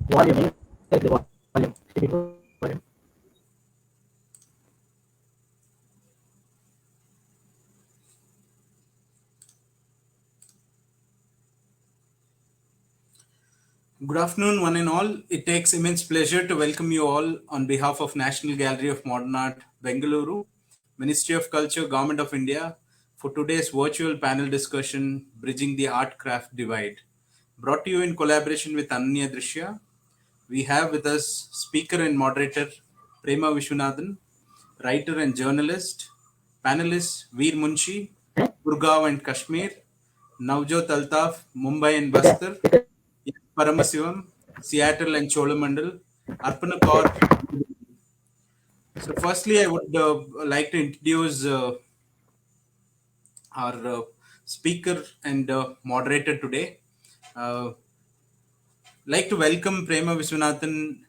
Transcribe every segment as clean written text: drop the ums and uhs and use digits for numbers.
Volume, take the volume. Speaking volume. Good afternoon, one and all. It takes immense pleasure to welcome you all on behalf of National Gallery of Modern Art, Bengaluru, Ministry of Culture, Government of India, for today's virtual panel discussion, Bridging the Art-Craft Divide. Brought to you in collaboration with Ananya Drishya. We have with us speaker and moderator Prema Viswanathan, writer and journalist, panelists Veer Munshi, Gurgaon and Kashmir, Navjot Altaf, Mumbai and Bastar, S.Paramasivam, Seattle and Cholamandal, Arpana Caur. So, firstly, I would like to introduce our speaker and moderator today. Uh, like to welcome Prema Viswanathan.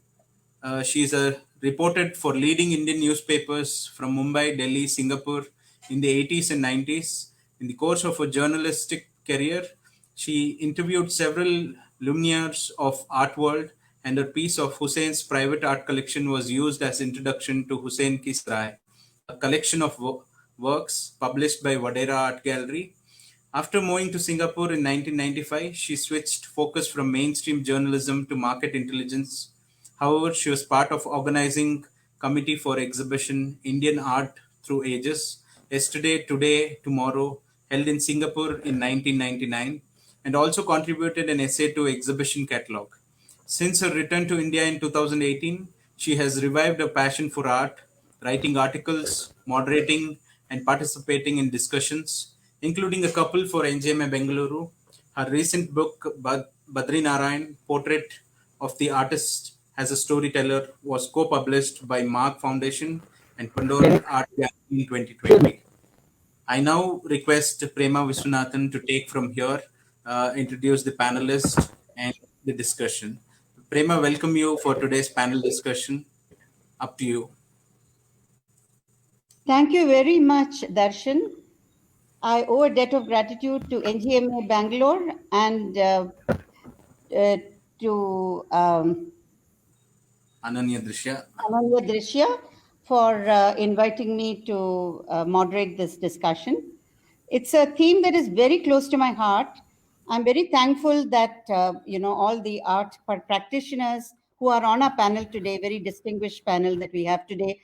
She is reported for leading Indian newspapers from Mumbai, Delhi, Singapore in the 80s and 90s. In the course of her journalistic career, she interviewed several luminaires of art world, and her piece of Hussein's private art collection was used as introduction to Hussein Ki Sarai, a collection of works published by Vadera Art Gallery. After moving to Singapore in 1995, she switched focus from mainstream journalism to market intelligence. However, she was part of organizing committee for exhibition Indian Art Through Ages, Yesterday, Today, Tomorrow, held in Singapore in 1999, and also contributed an essay to exhibition catalog. Since her return to India in 2018, she has revived her passion for art, writing articles, moderating, and participating in discussions, including a couple for NJMA Bengaluru. Her recent book, Badri Narayan, Portrait of the Artist as a Storyteller, was co-published by Mark Foundation and Pandora Art Gallery in 2020. I now request Prema Viswanathan to take from here, introduce the panelists and the discussion. Prema, welcome you for today's panel discussion. Up to you. Thank you very much, Darshan. I owe a debt of gratitude to NGMA Bangalore and to Ananya Drishya. Ananya Drishya for inviting me to moderate this discussion. It's a theme that is very close to my heart. I'm very thankful that all the art practitioners who are on our panel today, very distinguished panel that we have today,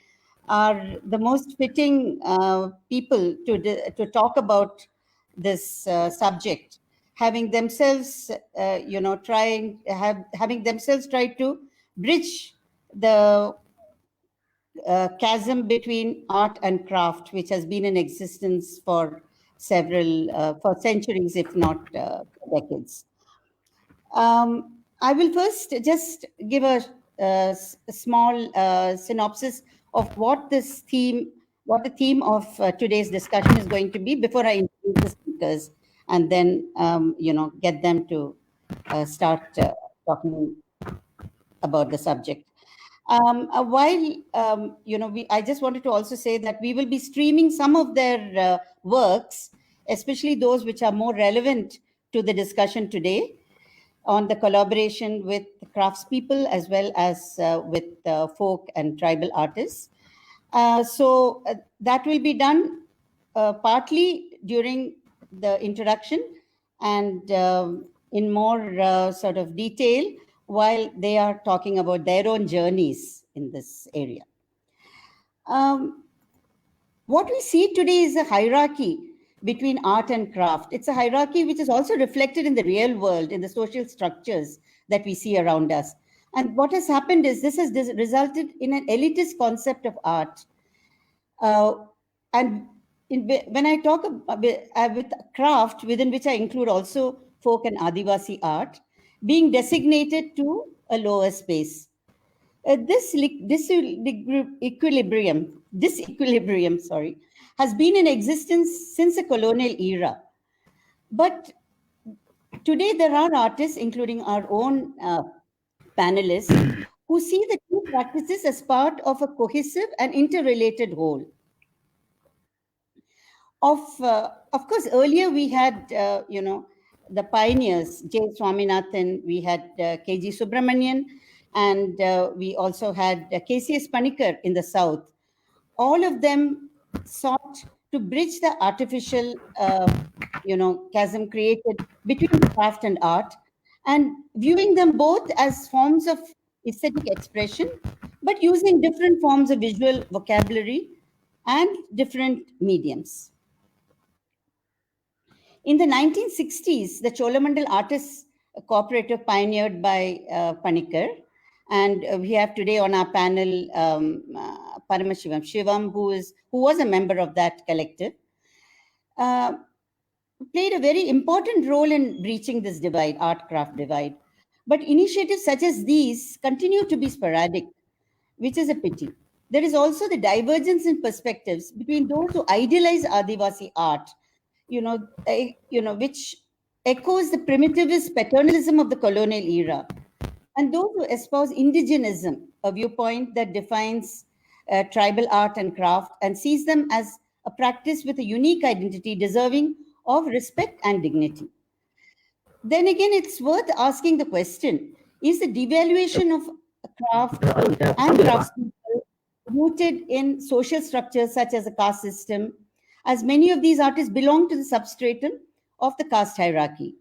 are the most fitting people to talk about this subject, having themselves having themselves tried to bridge the chasm between art and craft, which has been in existence for for centuries, if not decades. I will first just give a small synopsis of what the theme of today's discussion is going to be before I introduce the speakers, and then get them to start talking about the subject. I just wanted to also say that we will be streaming some of their works, especially those which are more relevant to the discussion today, on the collaboration with craftspeople as well as with folk and tribal artists. So that will be done partly during the introduction and in more sort of detail while they are talking about their own journeys in this area. What we see today is a hierarchy between art and craft. It's a hierarchy which is also reflected in the real world, in the social structures that we see around us. And what has happened is this has resulted in an elitist concept of art. When I talk about, with craft, within which I include also folk and Adivasi art, being designated to a lower space. This equilibrium, has been in existence since the colonial era. But today there are artists, including our own panelists, who see the two practices as part of a cohesive and interrelated whole. Of course, earlier we had, the pioneers, J. Swaminathan, we had K.G. Subramanian, and we also had K.C.S. Panikkar in the south. All of them sought to bridge the artificial, chasm created between craft and art, and viewing them both as forms of aesthetic expression, but using different forms of visual vocabulary and different mediums. In the 1960s, the Cholamandal Artists Cooperative, pioneered by Panikkar, and we have today on our panel Shivam, who was a member of that collective, played a very important role in breaching this divide, art-craft divide. But initiatives such as these continue to be sporadic, which is a pity. There is also the divergence in perspectives between those who idealize Adivasi art, which echoes the primitivist paternalism of the colonial era, and those who espouse indigenism, a viewpoint that defines tribal art and craft and sees them as a practice with a unique identity deserving of respect and dignity. Then again, it's worth asking the question, is the devaluation of craft and craftspeople rooted in social structures such as a caste system, as many of these artists belong to the substratum of the caste hierarchy?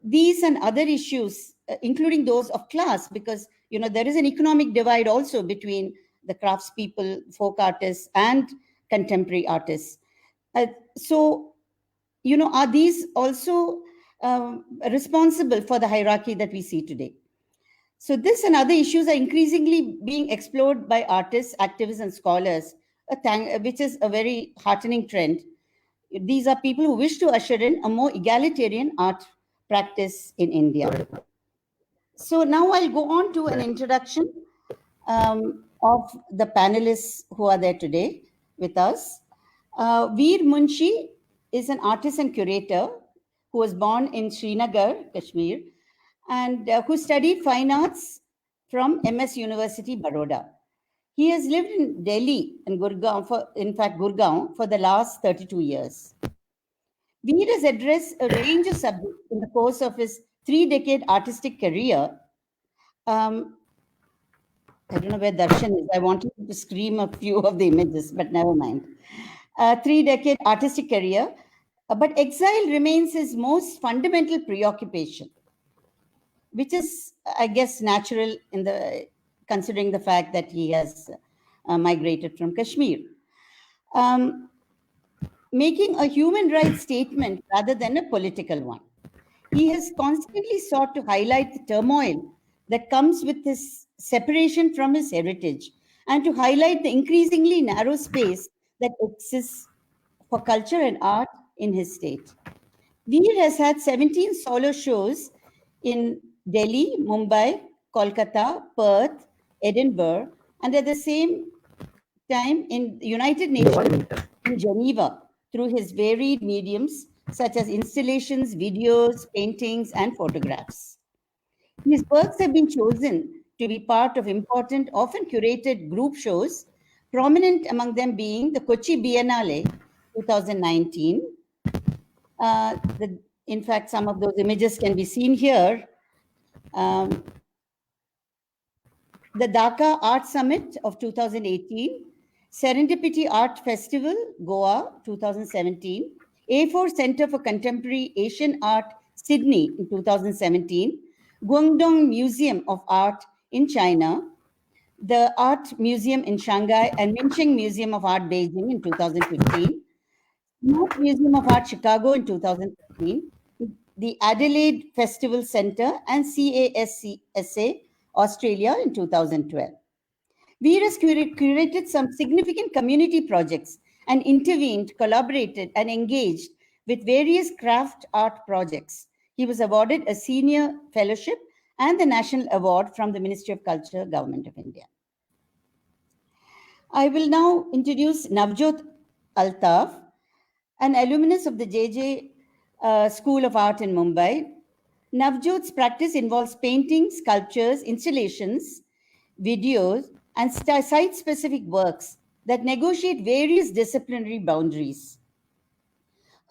These and other issues, including those of class, because there is an economic divide also between the craftspeople, folk artists, and contemporary artists. Are these also responsible for the hierarchy that we see today? So this and other issues are increasingly being explored by artists, activists, and scholars, which is a very heartening trend. These are people who wish to usher in a more egalitarian art practice in India. So now I'll go on to an introduction of the panelists who are there today with us. Veer Munshi is an artist and curator who was born in Srinagar, Kashmir, and who studied fine arts from MS University, Baroda. He has lived in Delhi and Gurgaon, Gurgaon, for the last 32 years. Veer has addressed a range of subjects in the course of his 3-decade artistic career. I don't know where Darshan is. I wanted to scream a few of the images, but never mind. 3-decade artistic career, but exile remains his most fundamental preoccupation, which is, I guess, natural considering the fact that he has migrated from Kashmir. Making a human rights statement rather than a political one. He has constantly sought to highlight the turmoil that comes with his separation from his heritage and to highlight the increasingly narrow space that exists for culture and art in his state. Veer has had 17 solo shows in Delhi, Mumbai, Kolkata, Perth, Edinburgh, and at the same time in the United Nations in Geneva through his varied mediums such as installations, videos, paintings, and photographs. His works have been chosen to be part of important, often curated group shows, prominent among them being the Kochi Biennale 2019. In fact, some of those images can be seen here. The Dhaka Art Summit of 2018, Serendipity Art Festival, Goa 2017, A4 Center for Contemporary Asian Art, Sydney in 2017, Guangdong Museum of Art in China, the Art Museum in Shanghai, and Mincheng Museum of Art, Beijing in 2015, North Museum of Art, Chicago in 2015, the Adelaide Festival Center, and CASCSA, Australia in 2012. Veer has curated some significant community projects and intervened, collaborated, and engaged with various craft art projects. He was awarded a senior fellowship and the National Award from the Ministry of Culture, Government of India. I will now introduce Navjot Altaf, an alumnus of the JJ School of Art in Mumbai. Navjot's practice involves painting, sculptures, installations, videos, and site-specific works that negotiate various disciplinary boundaries.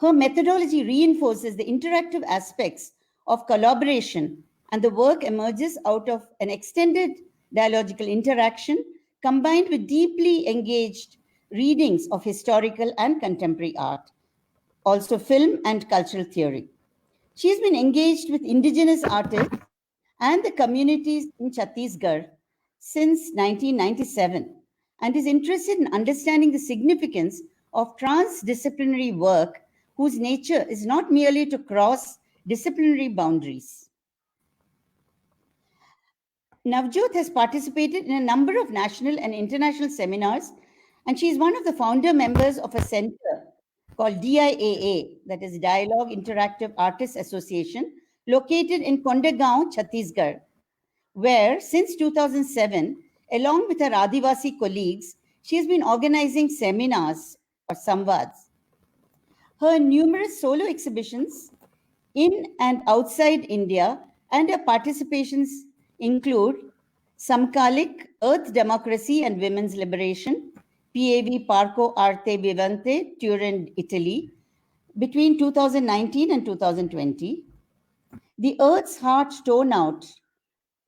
Her methodology reinforces the interactive aspects of collaboration, and the work emerges out of an extended dialogical interaction combined with deeply engaged readings of historical and contemporary art, also film and cultural theory. She has been engaged with indigenous artists and the communities in Chhattisgarh since 1997 and is interested in understanding the significance of transdisciplinary work whose nature is not merely to cross disciplinary boundaries. Navjot has participated in a number of national and international seminars, and she is one of the founder members of a center called DIAA, that is Dialogue Interactive Artists Association, located in Gurgaon, Chhattisgarh, where since 2007, along with her Adivasi colleagues, she has been organizing seminars or samvads. Her numerous solo exhibitions in and outside India and her participations include Samkalik, Earth, Democracy and Women's Liberation, PAV Parco Arte Vivante, Turin, Italy, between 2019 and 2020. The Earth's Heart Torn Out,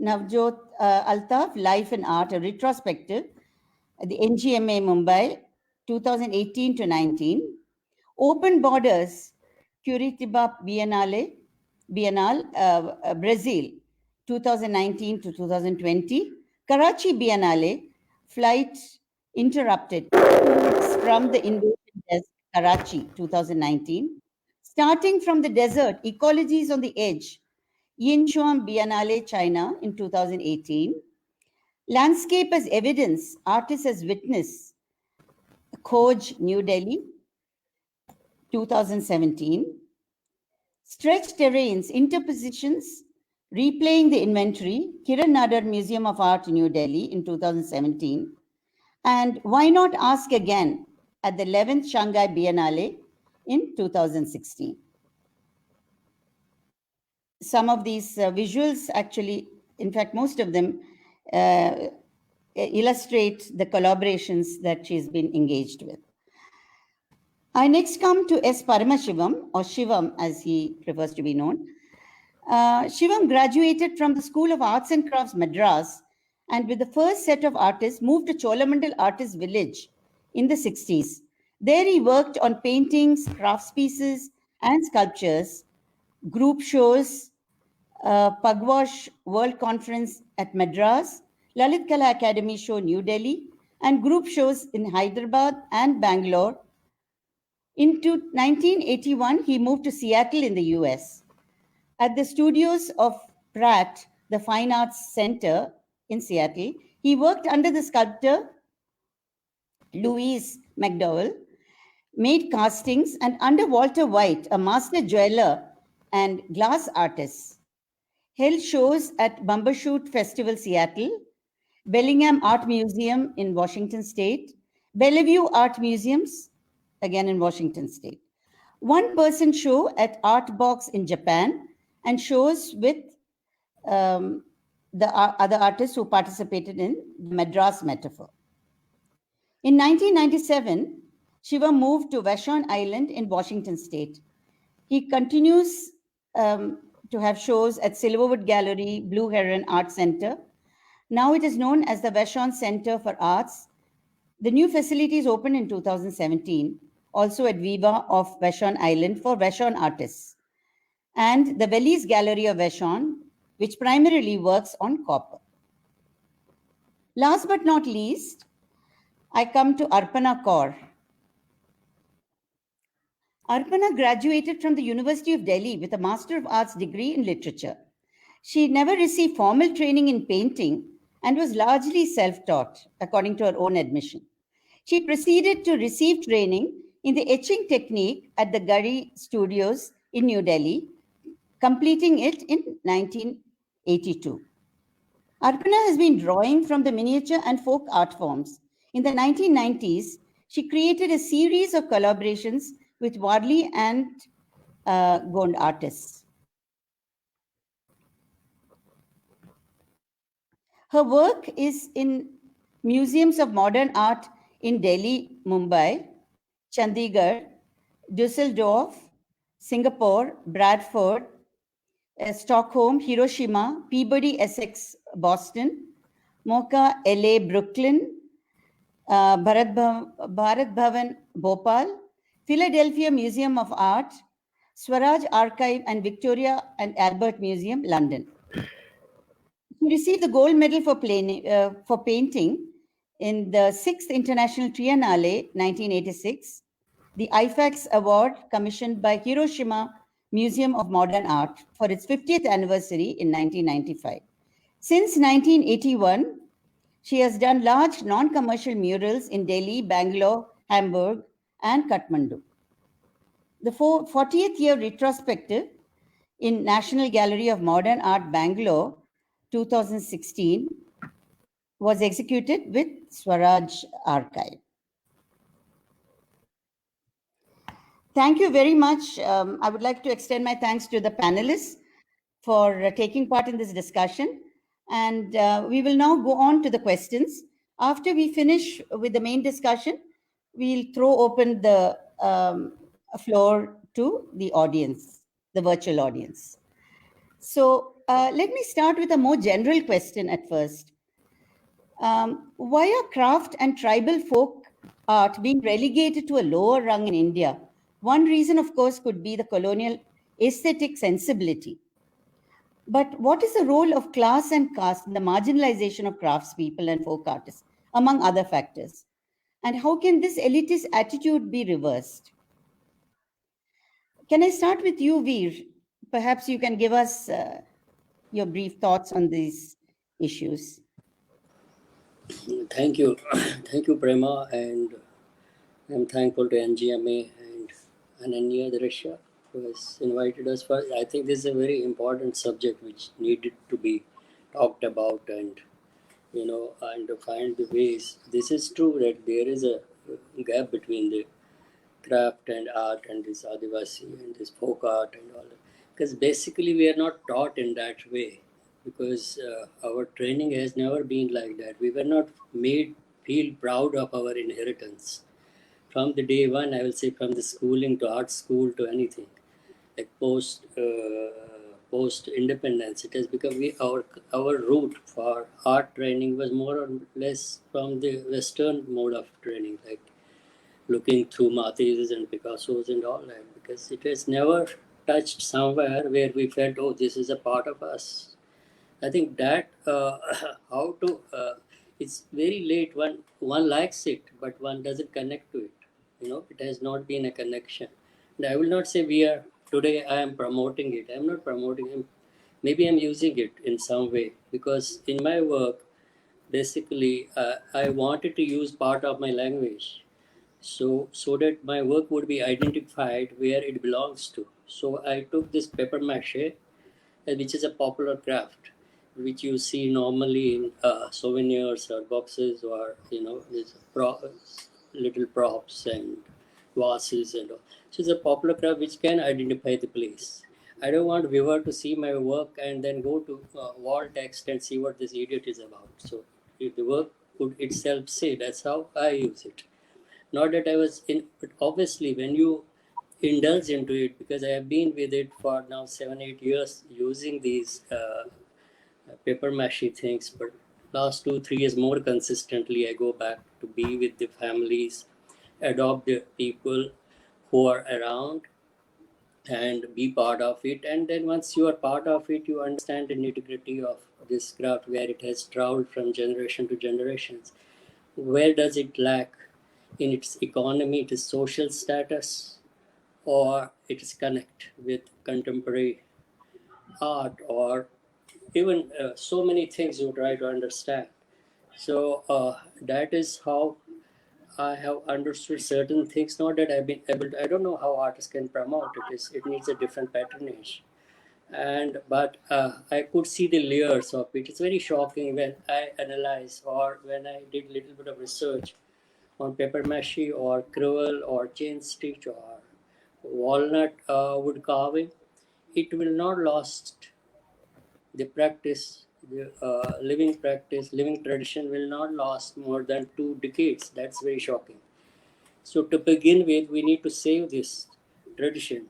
Navjot Altaf, Life and Art, a retrospective, at the NGMA Mumbai, 2018 to 19. Open Borders, Curitiba Biennale, Brazil, 2019 to 2020. Karachi Biennale, Flight Interrupted, from the Invasion Desk, Karachi, 2019. Starting from the Desert, Ecologies on the Edge, Yinchuan Biennale, China, in 2018. Landscape as Evidence, Artists as Witness, Khoj, New Delhi, 2017. Stretched Terrains, Interpositions, Replaying the Inventory, Kiran Nadar Museum of Art, New Delhi, in 2017. And Why Not Ask Again, at the 11th Shanghai Biennale in 2016. Some of these visuals actually, in fact, most of them illustrate the collaborations that she's been engaged with. I next come to S.Paramasivam, or Shivam as he prefers to be known. Shivam graduated from the School of Arts and Crafts, Madras, and with the first set of artists moved to Cholamandal Artist Village in the 60s. There he worked on paintings, crafts pieces, and sculptures, group shows, Pugwash World Conference at Madras, Lalit Kala Academy Show, New Delhi, and group shows in Hyderabad and Bangalore. In 1981, he moved to Seattle in the US. At the studios of Pratt, the Fine Arts Center in Seattle, he worked under the sculptor Louise McDowell, made castings, and under Walter White, a master jeweler and glass artist. Held shows at Bumbershoot Festival, Seattle, Bellingham Art Museum in Washington State, Bellevue Art Museums, again in Washington State. One-person show at Art Box in Japan, and shows with the other artists who participated in the Madras Metaphor. In 1997, Shiva moved to Vashon Island in Washington State. He continues to have shows at Silverwood Gallery, Blue Heron Art Center. Now it is known as the Vashon Center for Arts. The new facilities opened in 2017, also at Viva of Vashon Island for Vashon artists, and the Wellies Gallery of Vashon, which primarily works on copper. Last but not least, I come to Arpana Caur. Arpana graduated from the University of Delhi with a Master of Arts degree in literature. She never received formal training in painting and was largely self-taught, according to her own admission. She proceeded to receive training in the etching technique at the Gari Studios in New Delhi, completing it in 1982. Arpana has been drawing from the miniature and folk art forms. In the 1990s, she created a series of collaborations with Wadli and Gond artists. Her work is in museums of modern art in Delhi, Mumbai, Chandigarh, Dusseldorf, Singapore, Bradford, Stockholm, Hiroshima, Peabody, Essex, Boston, Mocha, LA, Brooklyn, Bharat Bhavan, Bhopal, Philadelphia Museum of Art, Swaraj Archive and Victoria and Albert Museum, London. He received the gold medal for painting in the 6th International Triennale, 1986, the IFAX Award commissioned by Hiroshima Museum of Modern Art for its 50th anniversary in 1995. Since 1981, she has done large non-commercial murals in Delhi, Bangalore, Hamburg, and Kathmandu. The 40th year retrospective in National Gallery of Modern Art, Bangalore, 2016, was executed with Swaraj Archive. Thank you very much. I would like to extend my thanks to the panelists for taking part in this discussion. And we will now go on to the questions. After we finish with the main discussion, we'll throw open the floor to the audience, the virtual audience. So let me start with a more general question at first. Why are craft and tribal folk art being relegated to a lower rung in India? One reason, of course, could be the colonial aesthetic sensibility. But what is the role of class and caste in the marginalization of craftspeople and folk artists, among other factors? And how can this elitist attitude be reversed? Can I start with you, Veer? Perhaps you can give us your brief thoughts on these issues. Thank you. Thank you, Prema, and I'm thankful to NGMA and Ananya Drisha who has invited us for. I think this is a very important subject which needed to be talked about and to find the ways. This is true that there is a gap between the craft and art and this Adivasi and this folk art and all that. Because basically we are not taught in that way because our training has never been like that. We were not made feel proud of our inheritance. From the day one, I will say from the schooling to art school to anything, like post independence, it has become our route for art training was more or less from the Western mode of training, like looking through Matisses and Picassos and all that, because it has never touched somewhere where we felt, oh, this is a part of us. I think that how to it's very late. One likes it, but one doesn't connect to it. It has not been a connection. And I will not say we are today. I am promoting it. I am not promoting it. Maybe I'm using it in some way because in my work, basically, I wanted to use part of my language, so that my work would be identified where it belongs to. So I took this paper mache, which is a popular craft, which you see normally in souvenirs or boxes or these little props and vases and all. So it's a popular craft which can identify the place. I don't want viewer to see my work and then go to wall text and see what this idiot is about. So if the work would itself say, that's how I use it. Not that I was in, but obviously when you indulge into it, because I have been with it for now 7-8 years using these paper mache things, but last 2-3 years more consistently I go back to be with the families, adopt the people who are around and be part of it. And then once you are part of it, you understand the nitty-gritty of this craft, where it has traveled from generation to generations. Where does it lack in its economy, its social status, or its connect with contemporary art, or even so many things you try to understand. So that is how I have understood certain things. Not that I've been able to, I don't know how artists can promote it. It needs a different patronage. But I could see the layers of it. It's very shocking when I analyze or when I did a little bit of research on paper mache or crewel or chain stitch or walnut wood carving. It will not lost the practice, the living practice, living tradition will not last more than 2 decades. That's very shocking. So to begin with, we need to save this tradition.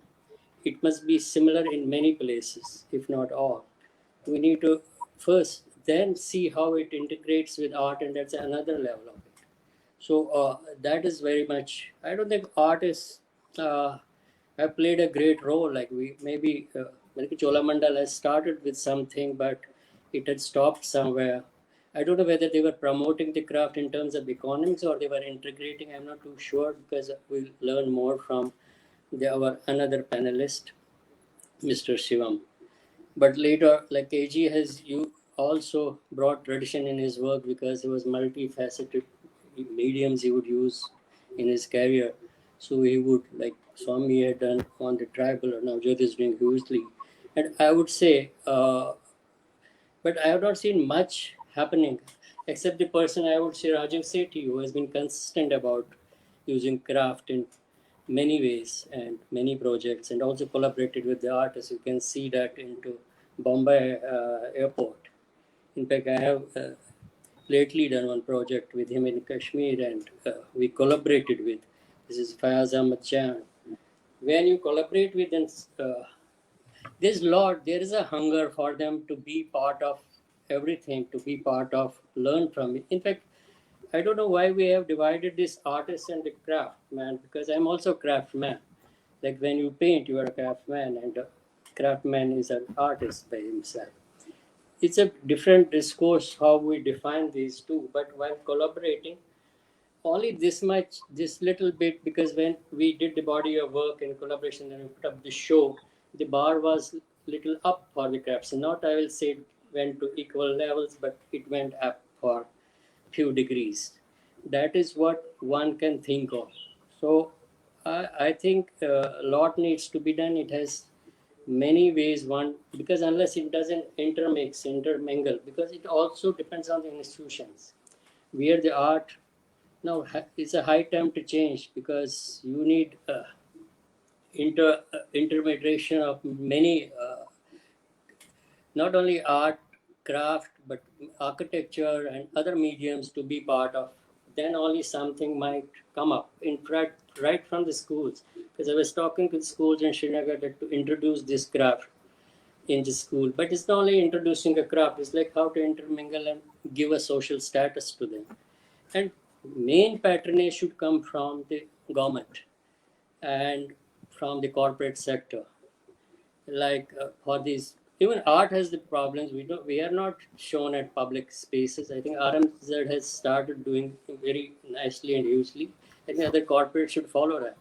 it must be similar in many places, if not all. We need to first then see how it integrates with art, and that's another level of it. So that is very much. I don't think artists have played a great role. Like we maybe like Cholamandal has started with something, but it had stopped somewhere. I don't know whether they were promoting the craft in terms of economics or they were integrating. I'm not too sure, because we'll learn more from our another panelist, Mr. Shivam. But later, like AG has you also brought tradition in his work, because he was multifaceted mediums he would use in his career. So he would, like Swami had done on the tribal, or Navjot is doing hugely. And I would say, but I have not seen much happening, except the person I would say Rajiv Sethi, who has been consistent about using craft in many ways and many projects, and also collaborated with the artists. You can see that into Bombay airport. In fact, I have lately done one project with him in Kashmir, and we collaborated with. This is Fayaz Ahmad Chan. When you collaborate with, there is a hunger for them to be part of everything, to be part of, learn from it. In fact, I don't know why we have divided this artist and the craftsman, because I'm also a craftsman. Like when you paint, you are a craftsman, and a craftsman is an artist by himself. It's a different discourse how we define these two, but while collaborating, only this much, this little bit, because when we did the body of work in collaboration and we put up the show, the bar was little up for the crafts. Not, I will say, it went to equal levels, but it went up for few degrees. That is what one can think of. So I think a lot needs to be done. It has many ways one, because unless it doesn't intermingle, because it also depends on the institutions where the art now it's a high time to change, because you need intermediation of many not only art, craft, but architecture and other mediums to be part of. Then only something might come up. In fact, right from the schools, because I was talking to the schools in Srinagar to introduce this craft in the school. But it's not only introducing a craft, it's like how to intermingle and give a social status to them. And main patronage should come from the government and from the corporate sector. Like for these, even art has the problems. We are not shown at public spaces. I think RMZ has started doing very nicely and hugely. I think other corporates should follow that.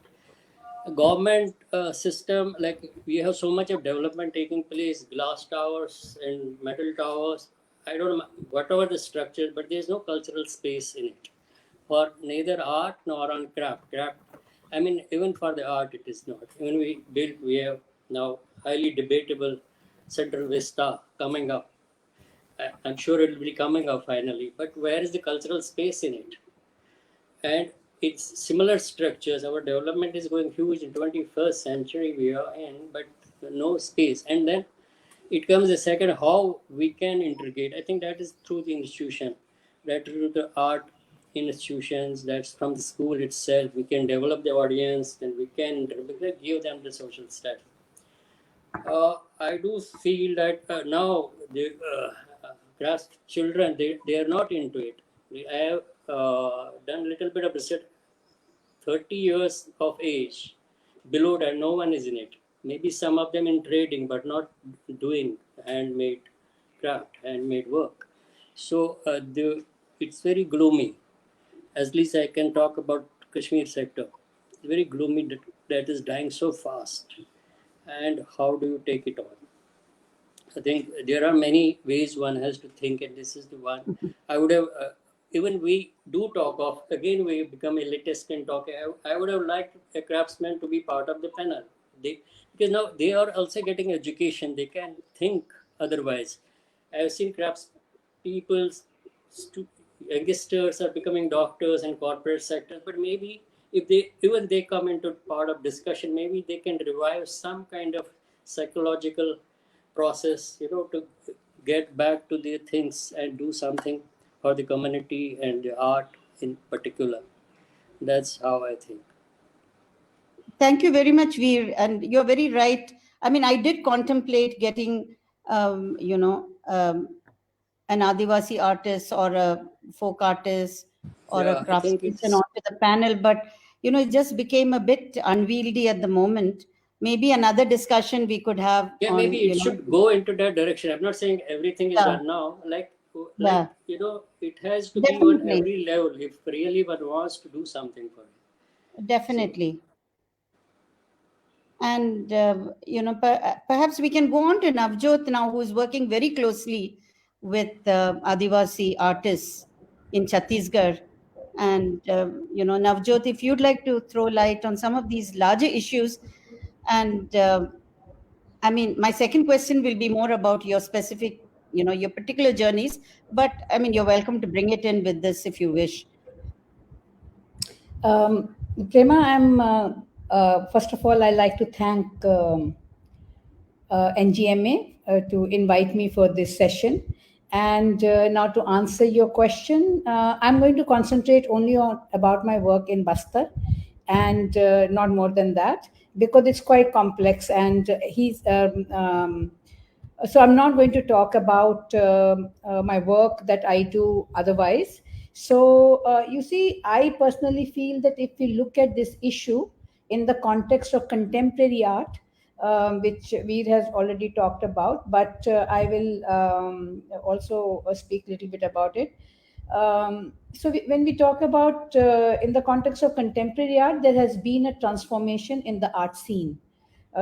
A government system, like we have so much of development taking place, glass towers and metal towers. I don't know whatever the structure, but there's no cultural space in it for neither art nor on craft. Craft, I mean, even for the art, it is not. When we have now highly debatable Central Vista coming up. I'm sure it will be coming up finally. But where is the cultural space in it? And it's similar structures. Our development is going huge in 21st century we are in, but no space. And then it comes the second, how we can integrate. I think that is through the institution, that through the art institutions, that's from the school itself. We can develop the audience, then we can give them the social status. I do feel that now the class children, they are not into it. I have done a little bit of research. 30 years of age, below that, no one is in it. Maybe some of them in trading, but not doing handmade craft, handmade work. So it's very gloomy. At least I can talk about Kashmir sector. It's very gloomy that is dying so fast. And how do you take it on? I think there are many ways one has to think, and this is the one. I would have, even we do talk of, again, we become elitist and talk. I would have liked a craftsman to be part of the panel. Because now they are also getting education, they can think otherwise. I have seen crafts people, youngsters are becoming doctors and corporate sectors, but maybe if they come into part of discussion, maybe they can revive some kind of psychological process, to get back to the things and do something for the community and the art in particular. That's how I think. Thank you very much, Veer. And you're very right. I mean, I did contemplate getting, an Adivasi artist or a folk artist or a Yeah, I think craftsperson it's onto the panel, but it just became a bit unwieldy at the moment. Maybe another discussion we could have yeah, on, maybe it should go into that direction. I'm not saying everything is yeah, done now. yeah, It has to be on definitely, every level if really one wants to do something for it. So definitely. And, perhaps we can go on to Navjot now, who is working very closely with Adivasi artists in Chhattisgarh. And, Navjot, if you'd like to throw light on some of these larger issues. And, I mean, my second question will be more about your specific, your particular journeys. But, I mean, you're welcome to bring it in with this if you wish. Prema, first of all, I'd like to thank NGMA to invite me for this session. And now to answer your question, I'm going to concentrate only on about my work in Bastar and not more than that, because it's quite complex. And so I'm not going to talk about my work that I do otherwise. So you see, I personally feel that if we look at this issue in the context of contemporary art, which Veer has already talked about, but I will also speak a little bit about it. When we talk about in the context of contemporary art, there has been a transformation in the art scene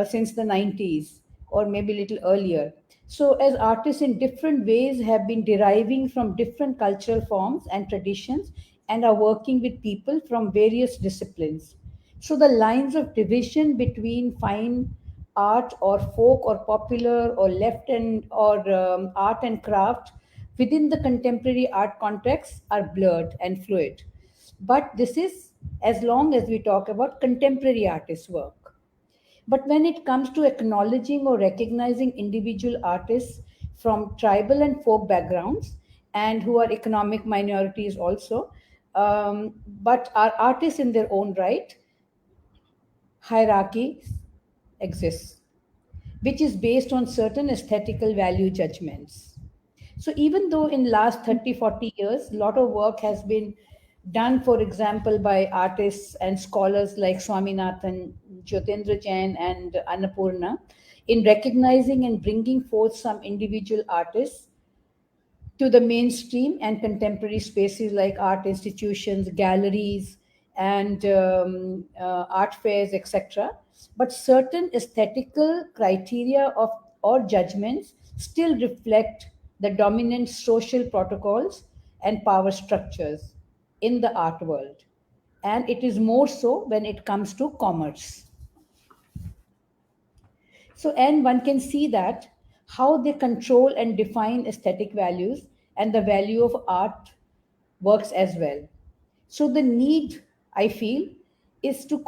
since the 90s or maybe a little earlier. So, as artists in different ways have been deriving from different cultural forms and traditions and are working with people from various disciplines. So, the lines of division between fine art or folk or popular or left and or art and craft within the contemporary art context are blurred and fluid. But this is as long as we talk about contemporary artists' work. But when it comes to acknowledging or recognizing individual artists from tribal and folk backgrounds and who are economic minorities also, but are artists in their own right, hierarchy exists, which is based on certain aesthetical value judgments. So even though in last 30, 40 years, a lot of work has been done, for example, by artists and scholars like Swaminathan, Jyotendra Jain, and Annapurna, in recognizing and bringing forth some individual artists to the mainstream and contemporary spaces like art institutions, galleries, and art fairs, etc. But certain aesthetical criteria of or judgments still reflect the dominant social protocols and power structures in the art world. And it is more so when it comes to commerce. So, and one can see that how they control and define aesthetic values and the value of art works as well. So, the need, I feel, is to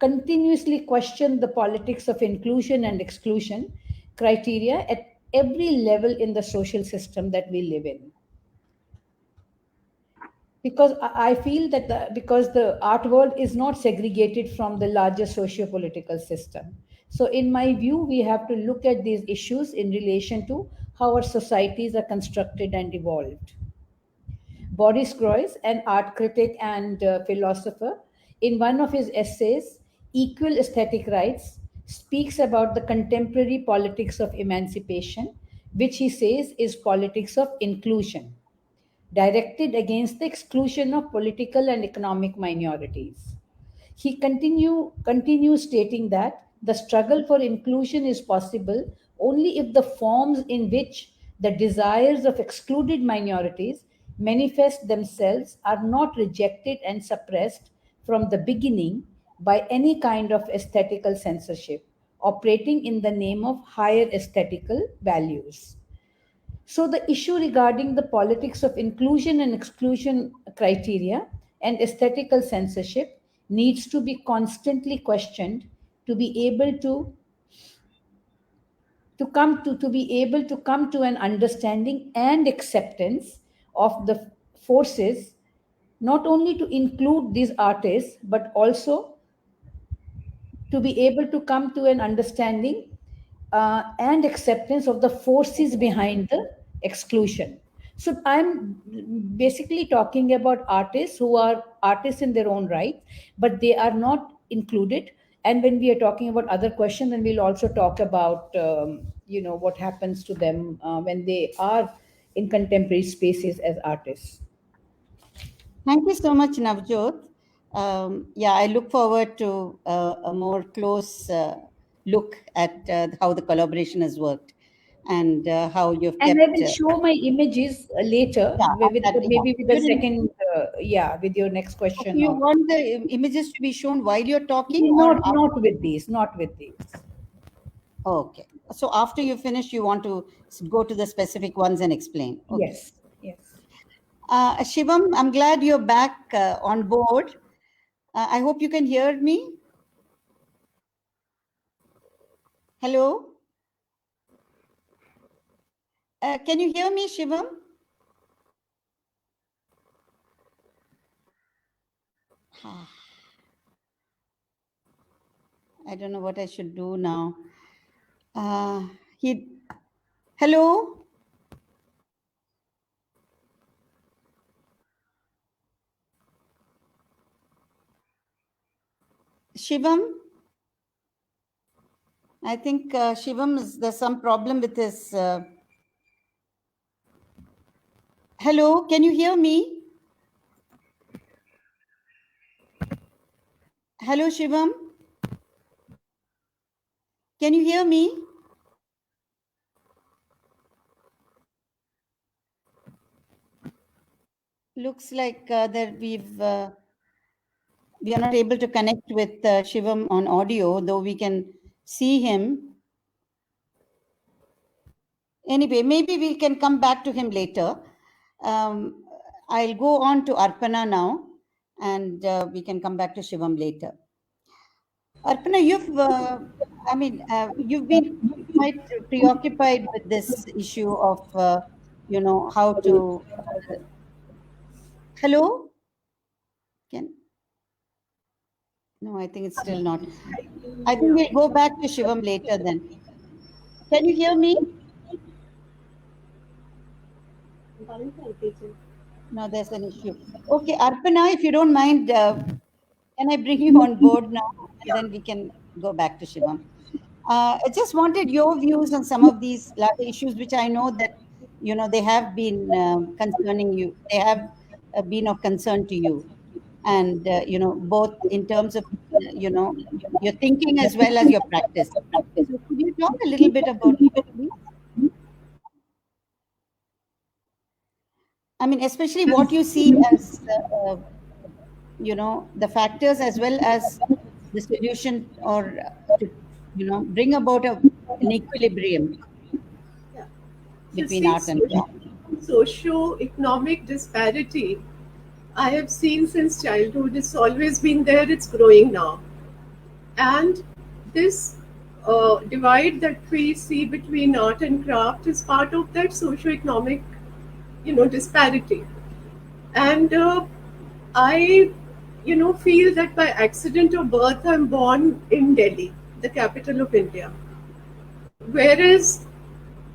continuously question the politics of inclusion and exclusion criteria at every level in the social system that we live in. Because I feel that because the art world is not segregated from the larger socio-political system. So in my view, we have to look at these issues in relation to how our societies are constructed and evolved. Boris Groys, an art critic and philosopher, in one of his essays, Equal Aesthetic Rights, speaks about the contemporary politics of emancipation, which he says is politics of inclusion directed against the exclusion of political and economic minorities. He continues stating that the struggle for inclusion is possible only if the forms in which the desires of excluded minorities manifest themselves are not rejected and suppressed from the beginning by any kind of aesthetical censorship operating in the name of higher aesthetical values. So, the issue regarding the politics of inclusion and exclusion criteria and aesthetical censorship needs to be constantly questioned to be able to be able to come to an understanding and acceptance of the forces not only to include these artists but also to be able to come to an understanding and acceptance of the forces behind the exclusion. So I'm basically talking about artists who are artists in their own right, but they are not included. And when we are talking about other questions, then we'll also talk about what happens to them when they are in contemporary spaces as artists. Thank you so much, Navjot. Yeah, I look forward to a more close look at how the collaboration has worked and how you've And I kept. will show my images later, Yeah, maybe with the During- second, with your next question. Okay, you want the images to be shown while you're talking, or Not with these, not with these. okay. So after you finish, you want to go to the specific ones and explain. Okay. Yes, yes. Shivam, I'm glad you're back on board. I hope you can hear me. Hello? Can you hear me, Shivam? I don't know what I should do now. Hello? Shivam? I think Shivam, there's some problem with his... Hello, can you hear me? Hello, Shivam? Can you hear me? Looks like that we are not able to connect with Shivam on audio, though we can see him. Anyway, maybe we can come back to him later. I'll go on to Arpana now, and we can come back to Shivam later. Arpana, you've been quite preoccupied with this issue of, how to. Hello? No, I think it's still not. I think we'll go back to Shivam later then. Can you hear me? No, there's an issue. Okay, Arpana, if you don't mind, can I bring you on board now? And then we can go back to Shivam. I just wanted your views on some of these issues, which I know that, they have been concerning you. They have been of concern to you. And, both in terms of, your thinking as well as your practice. So could you talk a little bit about it, please? I mean, especially what you see as, the factors as well as the solution, or, bring about an equilibrium between art and craft. Socio-economic disparity, I have seen since childhood. It's always been there, it's growing now. And this divide that we see between art and craft is part of that socio-economic, disparity. And I, feel that by accident of birth, I'm born in Delhi, the capital of India. Whereas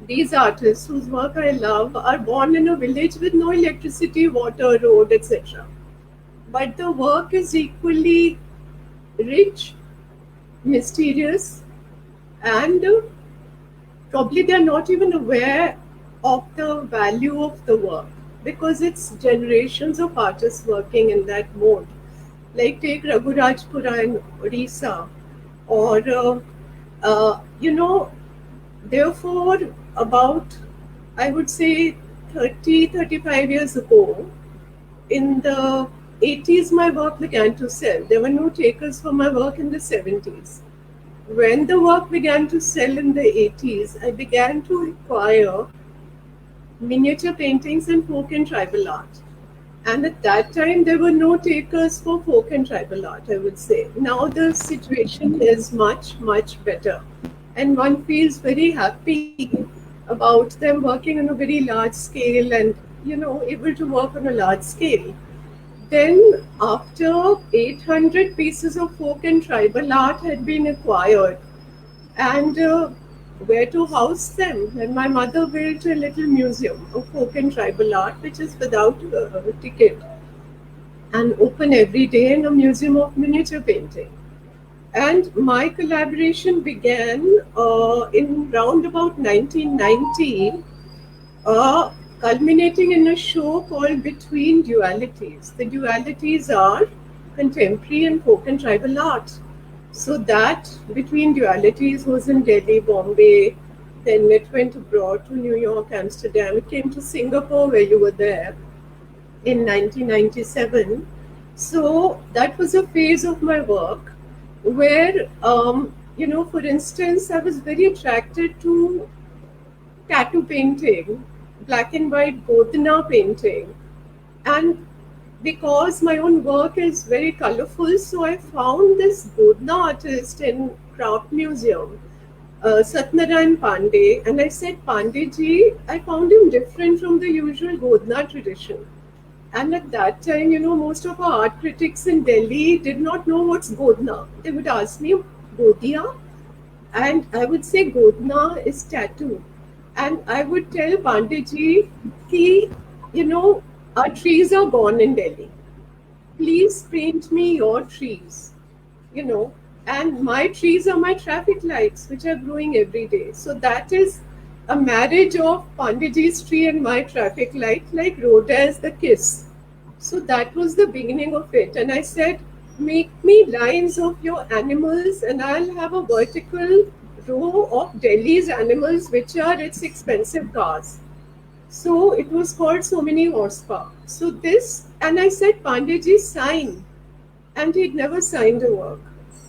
these artists whose work I love are born in a village with no electricity, water, road, etc. But the work is equally rich, mysterious, and probably they're not even aware of the value of the work, because it's generations of artists working in that mode. Like take Raghurajpura in Odisha, or therefore about, I would say 35 years ago, in the 80s my work began to sell. There were no takers for my work in the 70s. When the work began to sell in the 80s, I began to acquire miniature paintings and folk and tribal art. And at that time, there were no takers for folk and tribal art, I would say. Now the situation is much, much better. And one feels very happy about them working on a very large scale and, able to work on a large scale. then after 800 pieces of folk and tribal art had been acquired, and where to house them, and my mother built a little museum of folk and tribal art, which is without a ticket and open every day, in a museum of miniature painting. And my collaboration began in round about 1990, culminating in a show called Between Dualities. The dualities are contemporary and folk and tribal art. So that Between Dualities was in Delhi, Bombay, then it went abroad to New York, Amsterdam. It came to Singapore, where you were there, in 1997. So that was a phase of my work where, for instance, I was very attracted to tattoo painting, black and white Godna painting. And because my own work is very colorful, so I found this Godna artist in Craft Museum, Satnarayan Pandey, and I said, Pandeyji, I found him different from the usual Godna tradition. And at that time, most of our art critics in Delhi did not know what's Godna. They would ask me, Godia? And I would say, Godna is tattoo. And I would tell Pandeyji, our trees are gone in Delhi. Please paint me your trees, and my trees are my traffic lights, which are growing every day. So that is a marriage of Pandeyji's tree and my traffic light, like Rodin's The Kiss. So that was the beginning of it. And I said, make me lines of your animals, and I'll have a vertical row of Delhi's animals, which are its expensive cars. So it was called So Many Horsepower. So this, and I said, Pandeyji, sign. And he'd never signed a work.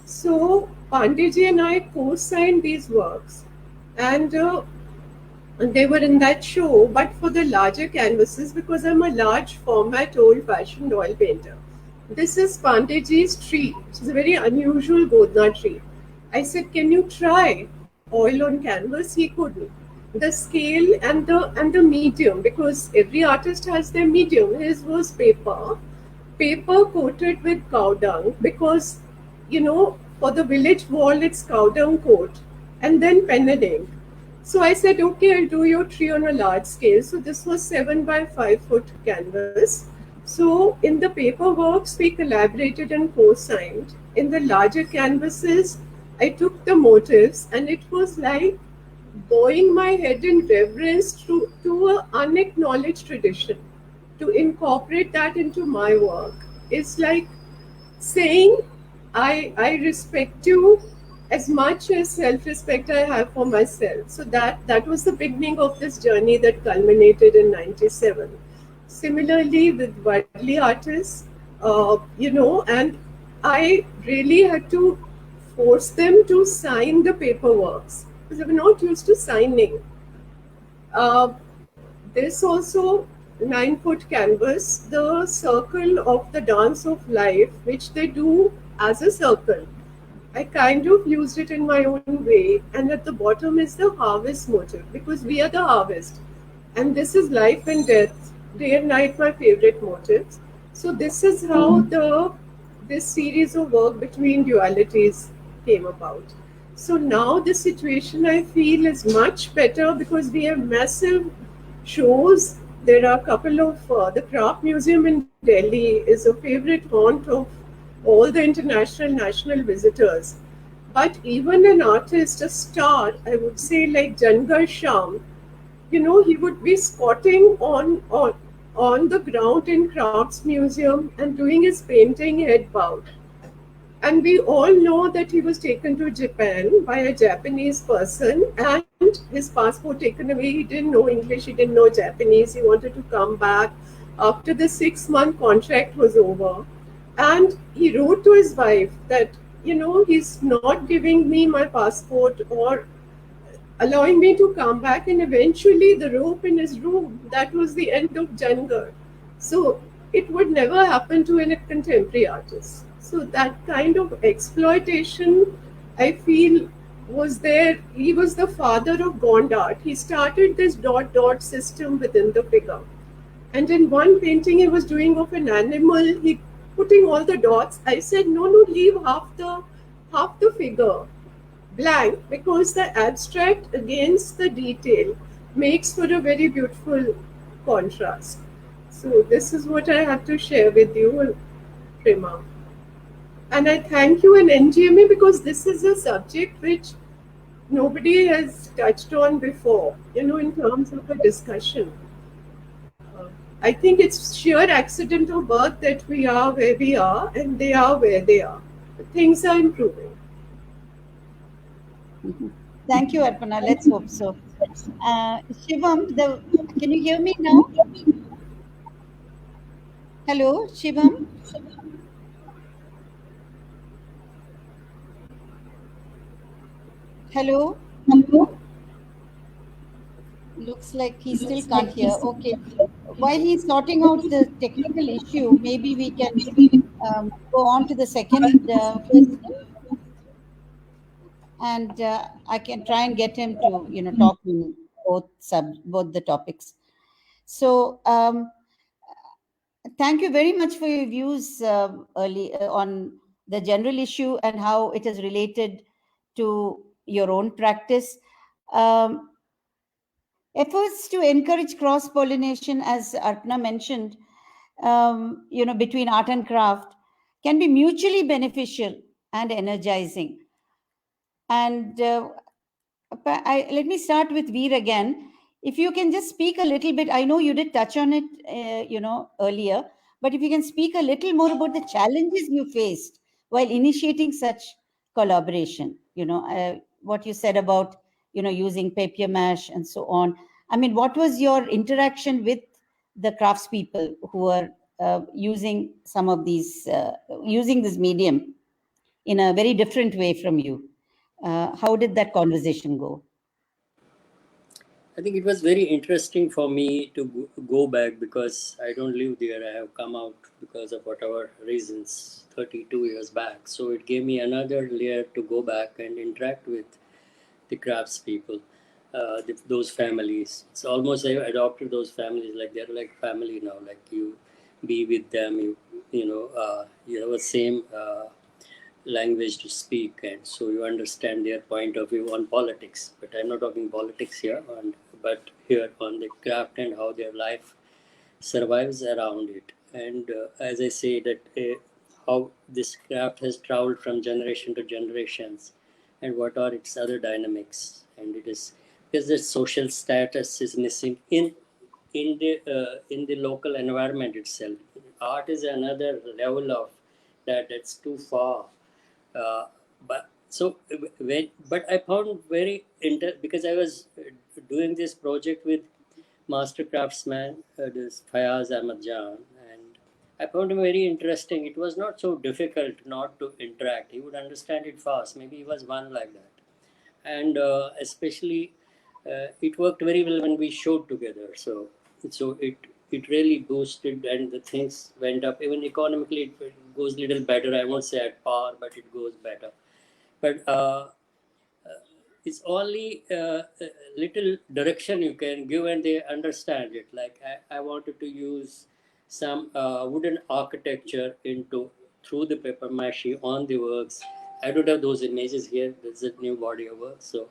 So Pandeyji and I co-signed these works. And they were in that show, but for the larger canvases, because I'm a large format, old-fashioned oil painter. This is Pandeyji's tree, which is a very unusual Godna tree. I said, can you try oil on canvas? He couldn't. The scale and the medium, because every artist has their medium. His was paper coated with cow dung, because for the village wall it's cow dung coat, and then pen and ink. So I said, okay, I'll do your tree on a large scale. So this was 7 by 5 foot canvas. So in the paper works we collaborated and co-signed. In the larger canvases I took the motifs, and it was like bowing my head in reverence to an unacknowledged tradition. To incorporate that into my work is like saying, I respect you as much as self-respect I have for myself. So that was the beginning of this journey that culminated in 97. Similarly with Wadley artists, and I really had to force them to sign the paperworks, because they were not used to signing. This also 9 foot canvas, the circle of the dance of life, which they do as a circle. I kind of used it in my own way, and at the bottom is the harvest motif, because we are the harvest, and this is life and death, day and night, my favorite motifs. So this is how this series of work Between Dualities came about. So now the situation I feel is much better, because we have massive shows. There are a couple of the Craft Museum in Delhi is a favorite haunt of all the international national visitors. But even an artist, a star, I would say like Jangar Sham, he would be squatting on the ground in Crafts Museum and doing his painting head bowed. And we all know that he was taken to Japan by a Japanese person, and his passport taken away. He didn't know English, he didn't know Japanese. He wanted to come back after the 6-month contract was over. And he wrote to his wife that, he's not giving me my passport or allowing me to come back. And eventually the rope in his room, that was the end of Jangar. So it would never happen to a contemporary artist. So that kind of exploitation, I feel, was there. He was the father of Gond art. He started this dot system within the figure. And in one painting he was doing of an animal, he putting all the dots. I said, no, leave half the figure blank, because the abstract against the detail makes for a very beautiful contrast. So this is what I have to share with you, Prema. And I thank you and NGMA, because this is a subject which nobody has touched on before, in terms of a discussion. I think it's sheer accident of birth that we are where we are and they are where they are. Things are improving. Thank you, Arpana. Let's hope so. Shivam, can you hear me now? Hello, Shivam? Hello? Looks like he still can't hear. Okay. While he's sorting out the technical issue, maybe we can go on to the second question. And I can try and get him to, talk in both the topics. So thank you very much for your views early on the general issue and how it is related to your own practice. Efforts to encourage cross-pollination, as Arpana mentioned, between art and craft can be mutually beneficial and energizing. And let me start with Veer again. If you can just speak a little bit, I know you did touch on it, earlier, but if you can speak a little more about the challenges you faced while initiating such collaboration, what you said about, using papier mâche and so on. I mean, what was your interaction with the craftspeople who are using some of these, using this medium in a very different way from you? How did that conversation go? I think it was very interesting for me to go back, because I don't live there. I have come out because of whatever reasons 32 years back. So it gave me another layer to go back and interact with the craftspeople, those families. It's almost I adopted those families, like they're like family now. Like you be with them, you have the same language to speak, and so you understand their point of view on politics. But I'm not talking politics here, but here on the craft and how their life survives around it. And as I say that how this craft has traveled from generation to generations, and what are its other dynamics. And it is because the social status is missing in the local environment itself. Art is another level of that. That's too far. But so but I found very because I was doing this project with master craftsman, this Fayaz Ahmad Jan, and I found him very interesting. It was not so difficult not to interact. He would understand it fast. Maybe he was one like that, and especially it worked very well when we showed together. So it really boosted, and the things went up. Even economically, it goes a little better. I won't say at par, but it goes better. But it's only little direction you can give and they understand it. Like I wanted to use some wooden architecture through the paper mache on the works. I don't have those images here. There's a new body of work. So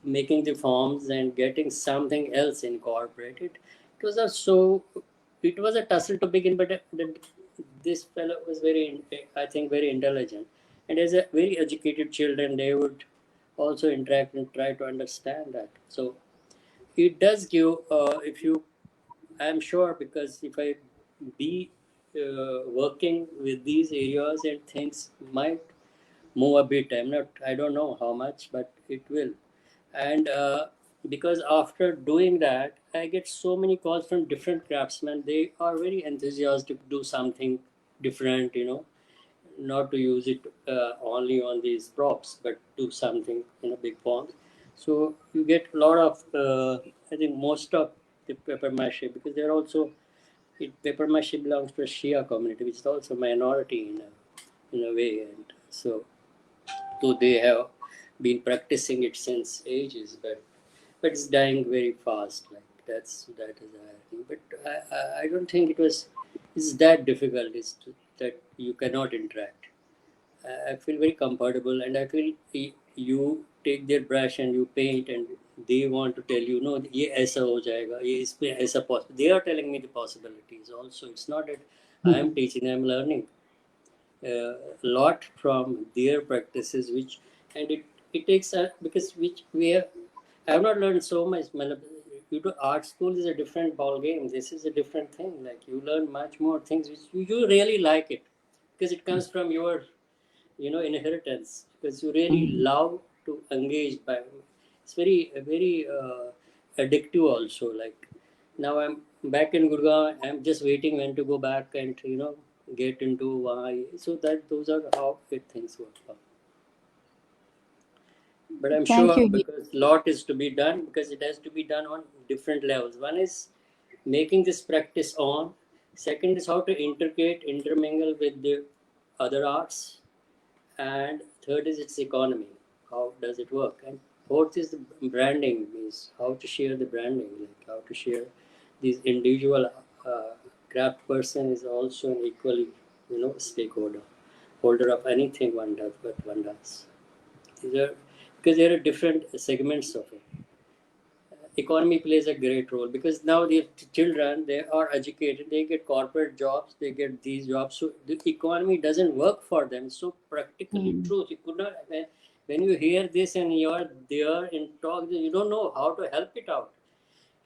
making the forms and getting something else incorporated. It was a tussle to begin, but this fellow was I think, very intelligent. And as a very educated children, they would also interact and try to understand that. So it does give, I'm sure, because if I be working with these areas and things might move a bit. I don't know how much, but it will. And because after doing that, I get so many calls from different craftsmen. They are very enthusiastic to do something different, not to use it only on these props, but do something in a big form. So you get a lot of, I think most of the paper mache, because they're also, paper mache belongs to a Shia community, which is also minority in a way. And so they have been practicing it since ages, but it's dying very fast. Like that is the thing. But I don't think it's that difficult. That you cannot interact. I feel very comfortable, and I feel you take their brush and you paint, and they want to tell you, no, ये ऐसा हो जाएगा, ये इसमें ऐसा possible. They are telling me the possibilities also. It's not that I am teaching, I am learning a lot from their practices, and it takes because which we have. I have not learned so much. You do art school is a different ball game. This is a different thing. Like you learn much more things which you really like it because it comes from your inheritance, because you really love to engage by. It's very addictive also. Like now I'm back in Gurgaon. I'm just waiting when to go back and get into why. So those are how things work out. But I'm Thank sure you. because lot is to be done, because it has to be done on different levels. One is making this practice on. Second is how to intermingle with the other arts. And third is its economy. How does it work? And fourth is the branding, means how to share the branding, like how to share these individual craft person is also an equally, stakeholder, holder of anything one does, but one does. Because there are different segments of it. Economy plays a great role because now the children, they are educated, they get corporate jobs, they get these jobs, so the economy doesn't work for them. So practically true, you could not, when you hear this and you are there in talk, you don't know how to help it out.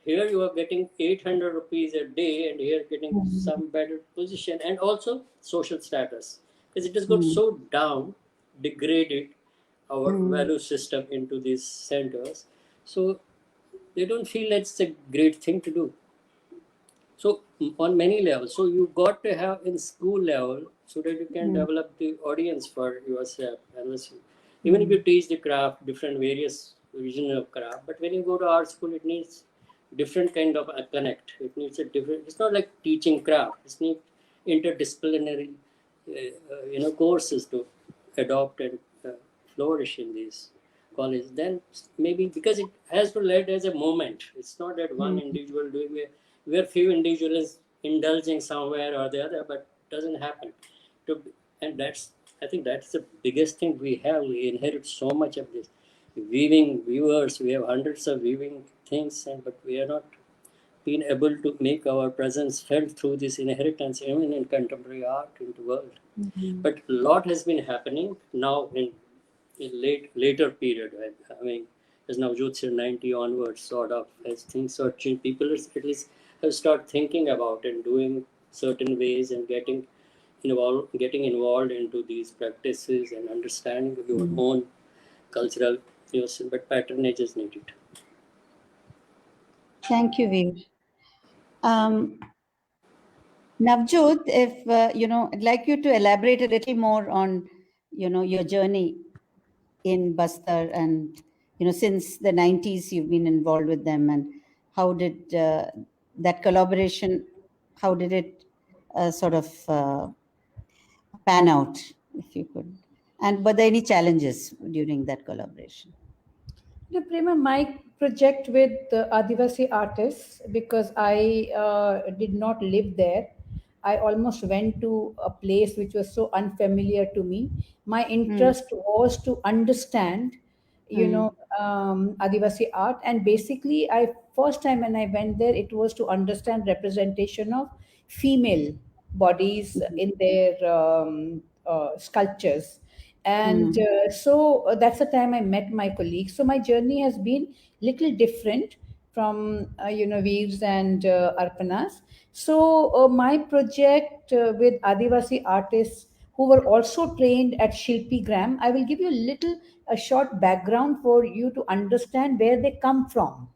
Here you are getting 800 rupees a day, and here getting some better position, and also social status, because it has got so down, degraded our value system into these centers. So they don't feel it's a great thing to do. So on many levels, so you got to have in school level so that you can develop the audience for yourself. And even if you teach the craft, different various vision of craft, but when you go to art school, it needs different kind of a connect. It needs a different. It's not like teaching craft. It's need interdisciplinary, courses to adopt and flourish in these college. Then maybe because it has to lead as a moment. It's not that one individual doing it. Where few individuals indulging somewhere or the other, but doesn't happen. And I think that's the biggest thing we have. We inherit so much of this weaving viewers. We have hundreds of weaving things, but we are not been able to make our presence felt through this inheritance, even in contemporary art in the world. But a lot has been happening now in later period. I mean, as Navjot said, 90 onwards, sort of, as things are changing, people at least have started thinking about and doing certain ways and getting involved into these practices and understanding your own cultural, but patronage is needed. Thank you, Veer. Navjot, if I'd like you to elaborate a little more on, your journey in Bastar, and since the 90s you've been involved with them, and how did that collaboration, how did it sort of pan out, if you could, and were there any challenges during that collaboration? Prema, my project with Adivasi artists, because I did not live there, I almost went to a place which was so unfamiliar to me. My interest was to understand, Adivasi art, and basically, first time when I went there, it was to understand representation of female bodies in their sculptures. And so that's the time I met my colleagues. So my journey has been little different from Veer's and Arpana's. So my project with Adivasi artists who were also trained at Shilpi Gram, I will give you a short background for you to understand where they come from.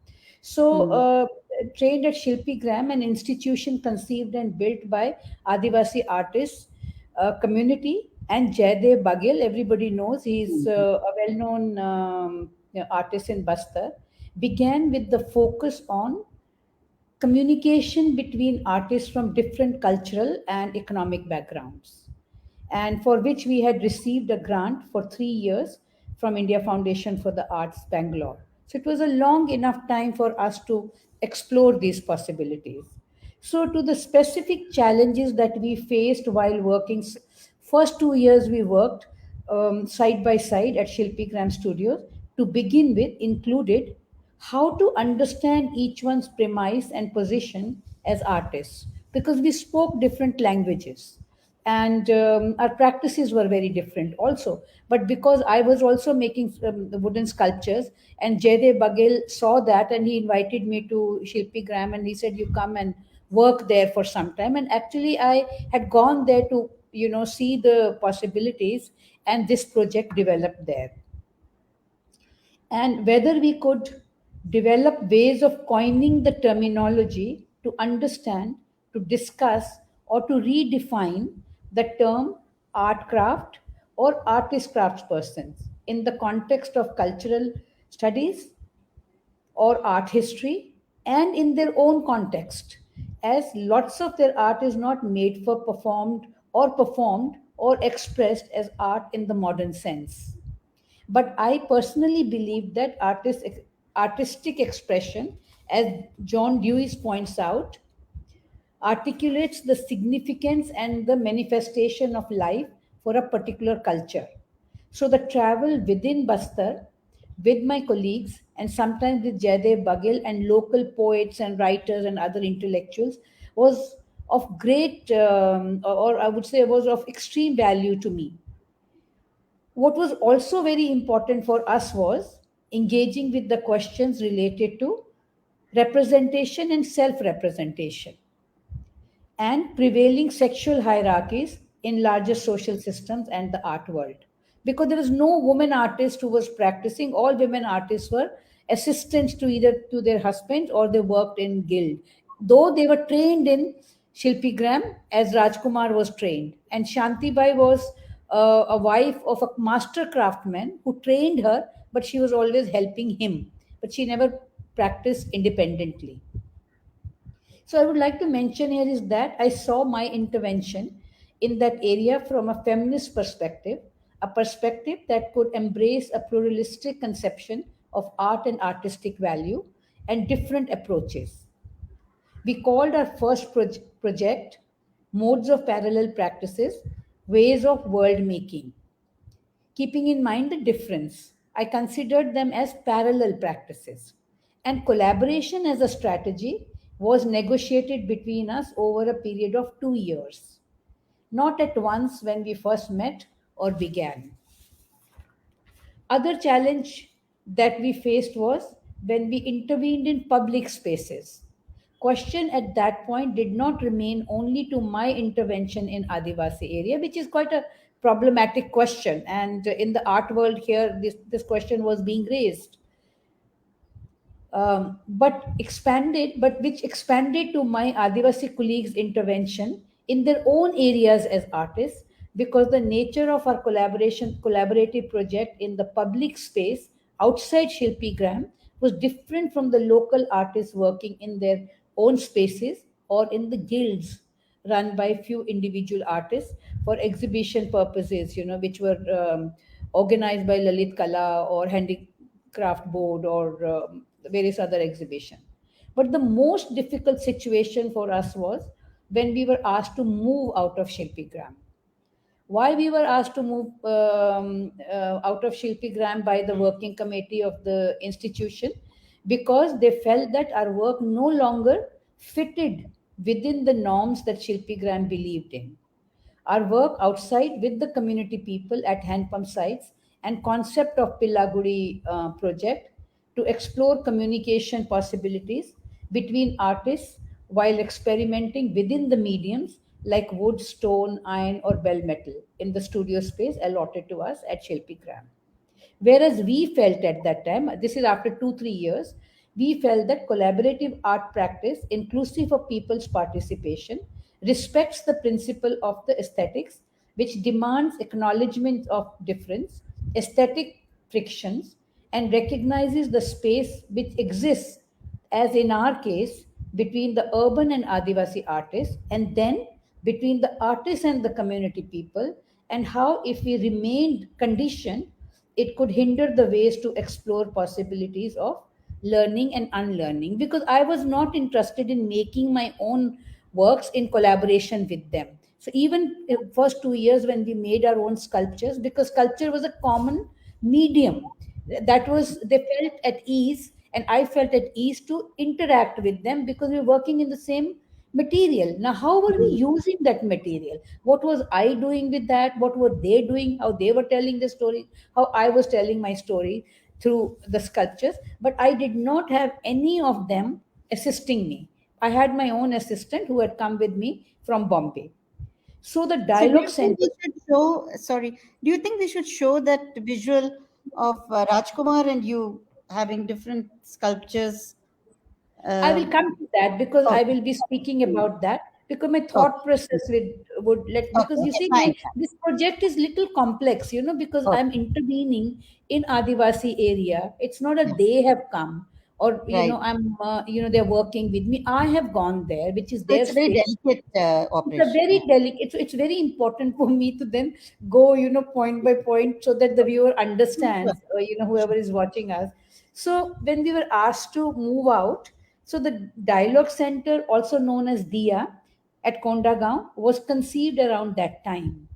So trained at Shilpi Gram, an institution conceived and built by Adivasi artists community, and Jaydev Baghel, everybody knows, he's a well-known artist in Bastar, began with the focus on communication between artists from different cultural and economic backgrounds, and for which we had received a grant for 3 years from India Foundation for the Arts, Bangalore. So it was a long enough time for us to explore these possibilities. So, to the specific challenges that we faced while working, first 2 years we worked side by side at Shilpi Gram Studios. To begin with, included how to understand each one's premise and position as artists, because we spoke different languages and our practices were very different also. But because I was also making the wooden sculptures, and Jaydev Bagel saw that and he invited me to Shilpi Gram and he said, "You come and work there for some time." And actually, I had gone there to see the possibilities, and this project developed there. And whether we could develop ways of coining the terminology to understand, to discuss, or to redefine the term art craft or artist craftspersons in the context of cultural studies or art history and in their own context, as lots of their art is not made for performed or expressed as art in the modern sense. But I personally believe that artistic expression, as John Dewey points out, articulates the significance and the manifestation of life for a particular culture. So the travel within Bastar with my colleagues and sometimes with Jaydev Bagel and local poets and writers and other intellectuals was of great, or I would say, was of extreme value to me. What was also very important for us was engaging with the questions related to representation and self representation and prevailing sexual hierarchies in larger social systems and the art world. Because there was no woman artist who was practicing, all women artists were assistants to either to their husbands or they worked in guild. Though they were trained in Shilpi Gram as Rajkumar was trained, and Shanti Bai was a wife of a master craftsman who trained her, but she was always helping him. But she never practiced independently. So I would like to mention here is that I saw my intervention in that area from a feminist perspective, a perspective that could embrace a pluralistic conception of art and artistic value and different approaches. We called our first project Modes of Parallel Practices, Ways of World Making. Keeping in mind the difference, I considered them as parallel practices. And collaboration as a strategy was negotiated between us over a period of 2 years, not at once when we first met or began. Other challenge that we faced was when we intervened in public spaces. Question at that point did not remain only to my intervention in Adivasi area, which is quite a problematic question. And in the art world here, this question was being raised. Which expanded to my Adivasi colleagues' intervention in their own areas as artists, because the nature of our collaborative project in the public space outside Shilpi Gram was different from the local artists working in their own spaces or in the guilds run by few individual artists for exhibition purposes, which were organized by Lalit Kala or Handicraft Board or various other exhibition. But the most difficult situation for us was when we were asked to move out of Shilpi Gram. Why we were asked to move out of Shilpi Gram by the working committee of the institution? Because they felt that our work no longer fitted within the norms that Shilpi Gram believed in. Our work outside with the community people at hand pump sites and concept of Pillagudi project to explore communication possibilities between artists while experimenting within the mediums like wood, stone, iron, or bell metal in the studio space allotted to us at Shilpi Gram. Whereas we felt at that time, this is after 2-3 years, we felt that collaborative art practice, inclusive of people's participation, respects the principle of the aesthetics, which demands acknowledgement of difference, aesthetic frictions, and recognizes the space which exists, as in our case, between the urban and Adivasi artists, and then between the artists and the community people, and how, if we remained conditioned, it could hinder the ways to explore possibilities of learning and unlearning, because I was not interested in making my own works in collaboration with them. So even first 2 years when we made our own sculptures, because sculpture was a common medium, that was, they felt at ease and I felt at ease to interact with them because we were working in the same material. Now, how were we using that material? What was I doing with that? What were they doing? How they were telling the story? How I was telling my story through the sculptures? But I did not have any of them assisting me. I had my own assistant who had come with me from Bombay. So the So do dialogue you think center. we should show, sorry, do you think we should show that visual of Rajkumar and you having different sculptures? I will come to that because I Okay, will be speaking about that, because my okay, thought process would let, because you okay, see fine, fine. this project is little complex, because Okay, I'm intervening in Adivasi area. It's not a they have come, or right. I'm they're working with me. I have gone there, which is So their it's a very space. delicate It's a operation. very delicate, it's very important for me to then go point by point so that the viewer Sure, understands, or whoever sure. is watching us. So when we were asked to move out, so the dialogue center, also known as Dia at Kondagaon, was conceived around that time,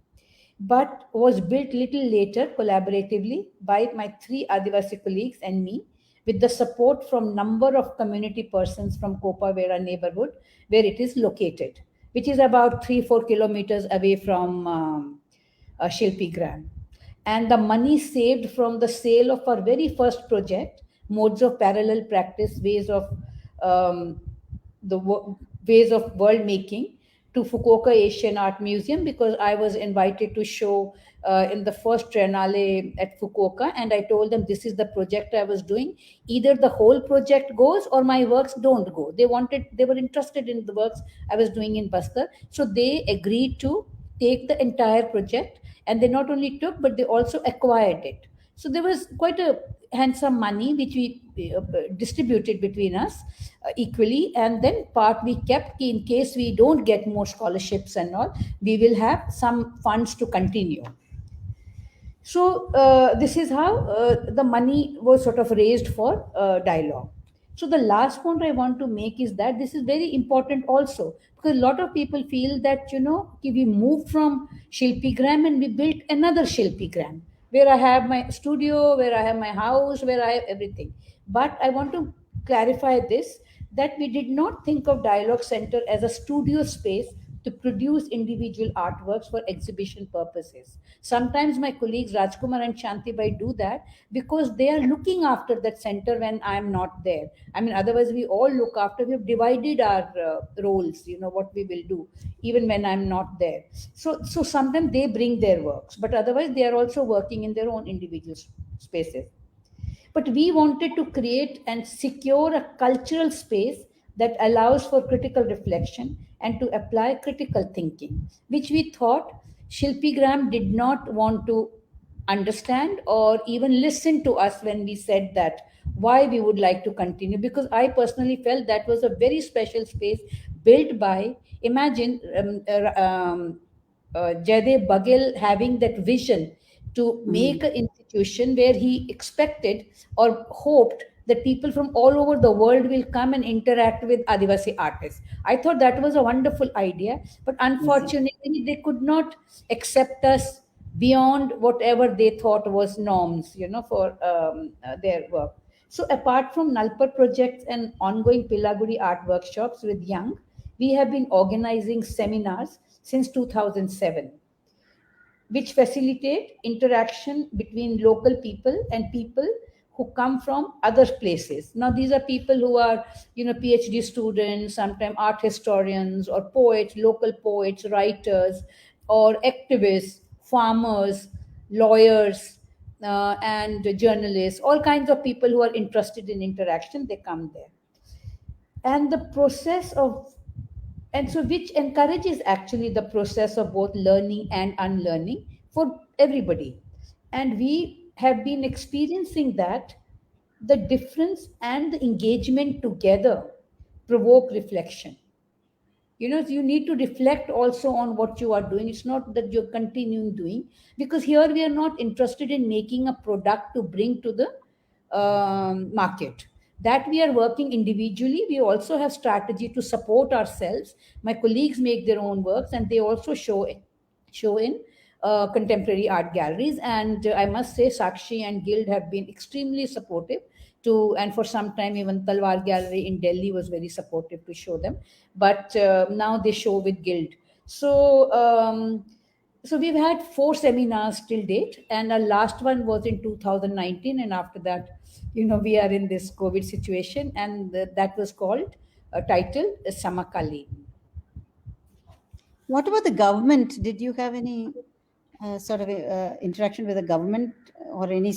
but was built little later collaboratively by my three Adivasi colleagues and me, with the support from number of community persons from Kopavera neighborhood where it is located, which is about 3-4 kilometers away from Shilpi Gram. And the money saved from the sale of our very first project, modes of parallel practice, um, ways of world making, to Fukuoka Asian Art Museum, because I was invited to show in the first Triennale at Fukuoka, and I told them this is the project I was doing. Either the whole project goes or my works don't go. They were interested in the works I was doing in Bastar, so they agreed to take the entire project, and they not only took but they also acquired it. So there was quite a handsome money which we distributed between us equally, and then part we kept in case we don't get more scholarships and all, we will have some funds to continue. So this is how the money was sort of raised for dialogue. So the last point I want to make is that this is very important also, because a lot of people feel that we moved from Shilpigram and we built another Shilpigram where I have my studio, where I have my house, where I have everything. But I want to clarify this, that we did not think of Dialogue Center as a studio space to produce individual artworks for exhibition purposes. Sometimes my colleagues Rajkumar and Shantibai do that because they are looking after that center when I'm not there. I mean, otherwise we all look after. We have divided our roles. What we will do, even when I'm not there. So sometimes they bring their works, but otherwise they are also working in their own individual spaces. But we wanted to create and secure a cultural space that allows for critical reflection and to apply critical thinking, which we thought Shilpigram did not want to understand or even listen to us when we said that why we would like to continue, because I personally felt that was a very special space built by, imagine, Jaydev Bagel having that vision to make an institution where he expected or hoped that people from all over the world will come and interact with Adivasi artists. I thought that was a wonderful idea, but unfortunately, they could not accept us beyond whatever they thought was norms, for their work. So, apart from Nalpar projects and ongoing Pilaguri art workshops with young, we have been organizing seminars since 2007, which facilitate interaction between local people and people who come from other places. Now, these are people who are, PhD students, sometimes art historians or poets, local poets, writers, or activists, farmers, lawyers, and journalists, all kinds of people who are interested in interaction, they come there. And the process of and so which encourages actually the process of both learning and unlearning for everybody. And we have been experiencing that the difference and the engagement together provoke reflection. You need to reflect also on what you are doing. It's not that you're continuing doing, because here we are not interested in making a product to bring to the market. That we are working individually. We also have strategy to support ourselves. My colleagues make their own works, and they also show in contemporary art galleries. And I must say, Sakshi and Guild have been extremely supportive to, and for some time even Talwar Gallery in Delhi was very supportive to show them. But now they show with Guild. So we've had 4 seminars till date, and our last one was in 2019. And after that, we are in this COVID situation, and that was called title Samakali. What about the government? Did you have any sort of interaction with the government or any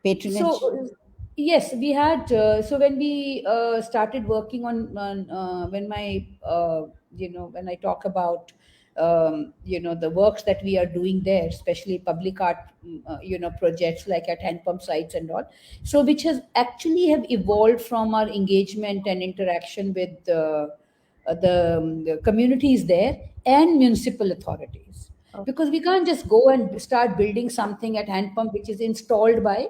patronage? So yes, we had. So when we started working on when my when I talk about the works that we are doing there, especially public art projects like at hand pump sites and all, so which has actually have evolved from our engagement and interaction with the communities there and municipal authorities. Because we can't just go and start building something at hand pump which is installed by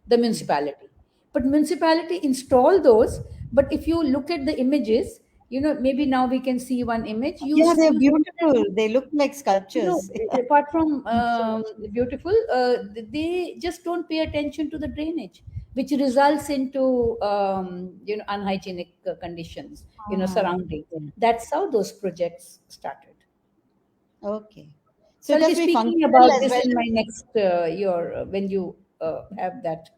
the municipality. But municipality install those. But if you look at the images, maybe now we can see one image. Yeah, they're beautiful. They look like sculptures. Apart from beautiful, they just don't pay attention to the drainage, which results into unhygienic conditions, surrounding. That's how those projects started. Okay. So I'll be speaking about this in my next when you have that.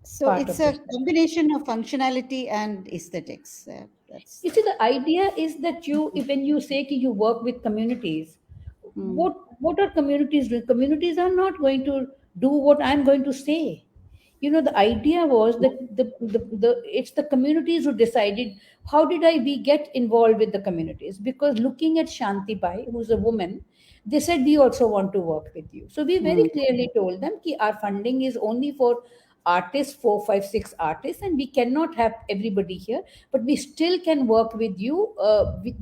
So it's a combination of functionality and aesthetics. You see, the idea is that when you say you work with communities, what are communities doing? Communities are not going to do what I'm going to say. The idea was that it's the communities who decided. How did we get involved with the communities? Because looking at Shanti Bai, who's a woman, they said, we also want to work with you. So we very clearly told them that our funding is only for artists, 4, 5, 6 artists, and we cannot have everybody here, but we still can work with you,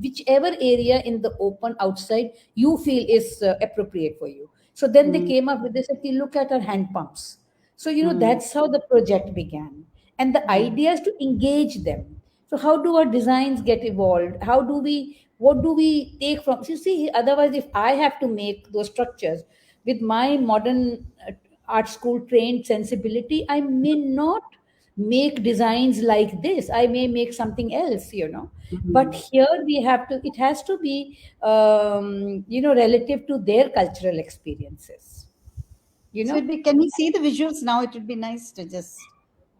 whichever area in the open outside you feel is appropriate for you. So then they came up with this, if you look at our hand pumps. So, that's how the project began. And the idea is to engage them. So how do our designs get evolved? What do we take from, you see, otherwise if I have to make those structures with my modern art school trained sensibility, I may not make designs like this. I may make something else, But here it has to be, relative to their cultural experiences. So can we see the visuals now? It would be nice to just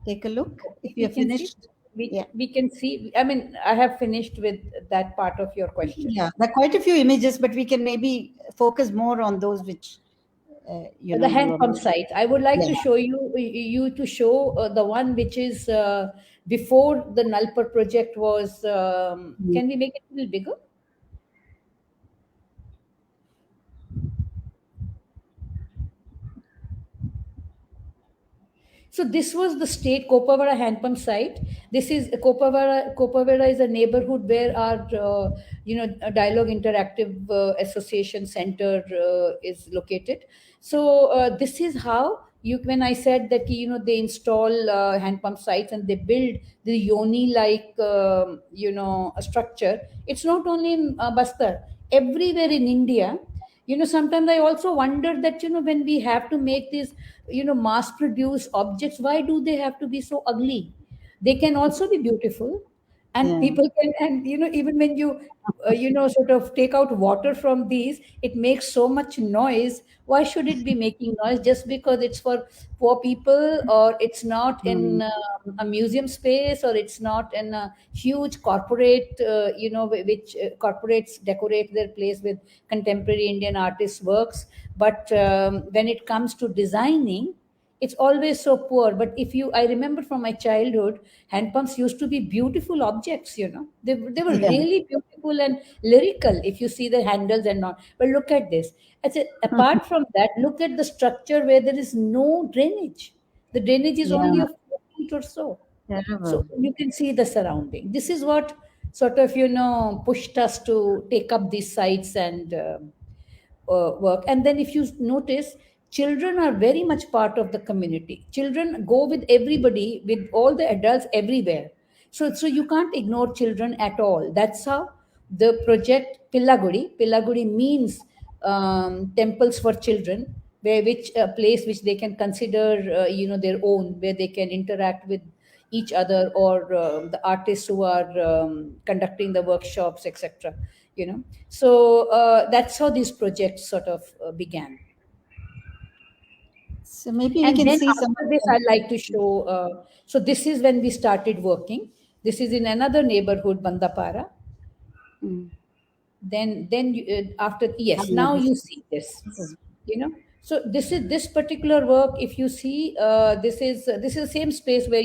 take a look. If you're finished. We can see. I mean, I have finished with that part of your question. Yeah, there are quite a few images, but we can maybe focus more on those which the hand pump site. I would like to show you to show the one which is before the Nalpur project was. Can we make it a little bigger? So this was the state Kopavara hand pump site. This is Kopavara. Kopavara is a neighborhood where our Dialogue Interactive Association Center is located. So this is how when I said that they install hand pump sites and they build the yoni like a structure. It's not only in Bastar, everywhere in India. Sometimes I also wonder that when we have to make these mass produced objects, why do they have to be so ugly? They can also be beautiful, and people can, and even when you sort of take out water from these, it makes so much noise. Why should it be making noise just because it's for poor people, or it's not in a museum space, or it's not in a huge corporate which corporates decorate their place with contemporary Indian artists works. But when it comes to designing, it's always so poor. But I remember from my childhood, hand pumps used to be beautiful objects, They were really beautiful and lyrical if you see the handles and not. But look at this. Apart from that, look at the structure where there is no drainage. The drainage is only a 4 feet or so. So you can see the surrounding. This is what sort of, pushed us to take up these sites and work. And then if you notice, children are very much part of the community. Children go with everybody, with all the adults everywhere. So you can't ignore children at all. That's how the project Pillagudi means temples for children, where which a place which they can consider, their own, where they can interact with each other, or the artists who are conducting the workshops, etc. So that's how these projects sort of began. So maybe we And can then see some. after this, I'd like to show. So this is when we started working. This is in another neighborhood, Bandapara. Then after, yes, now you see this. So this particular work. If you see, this is the same space where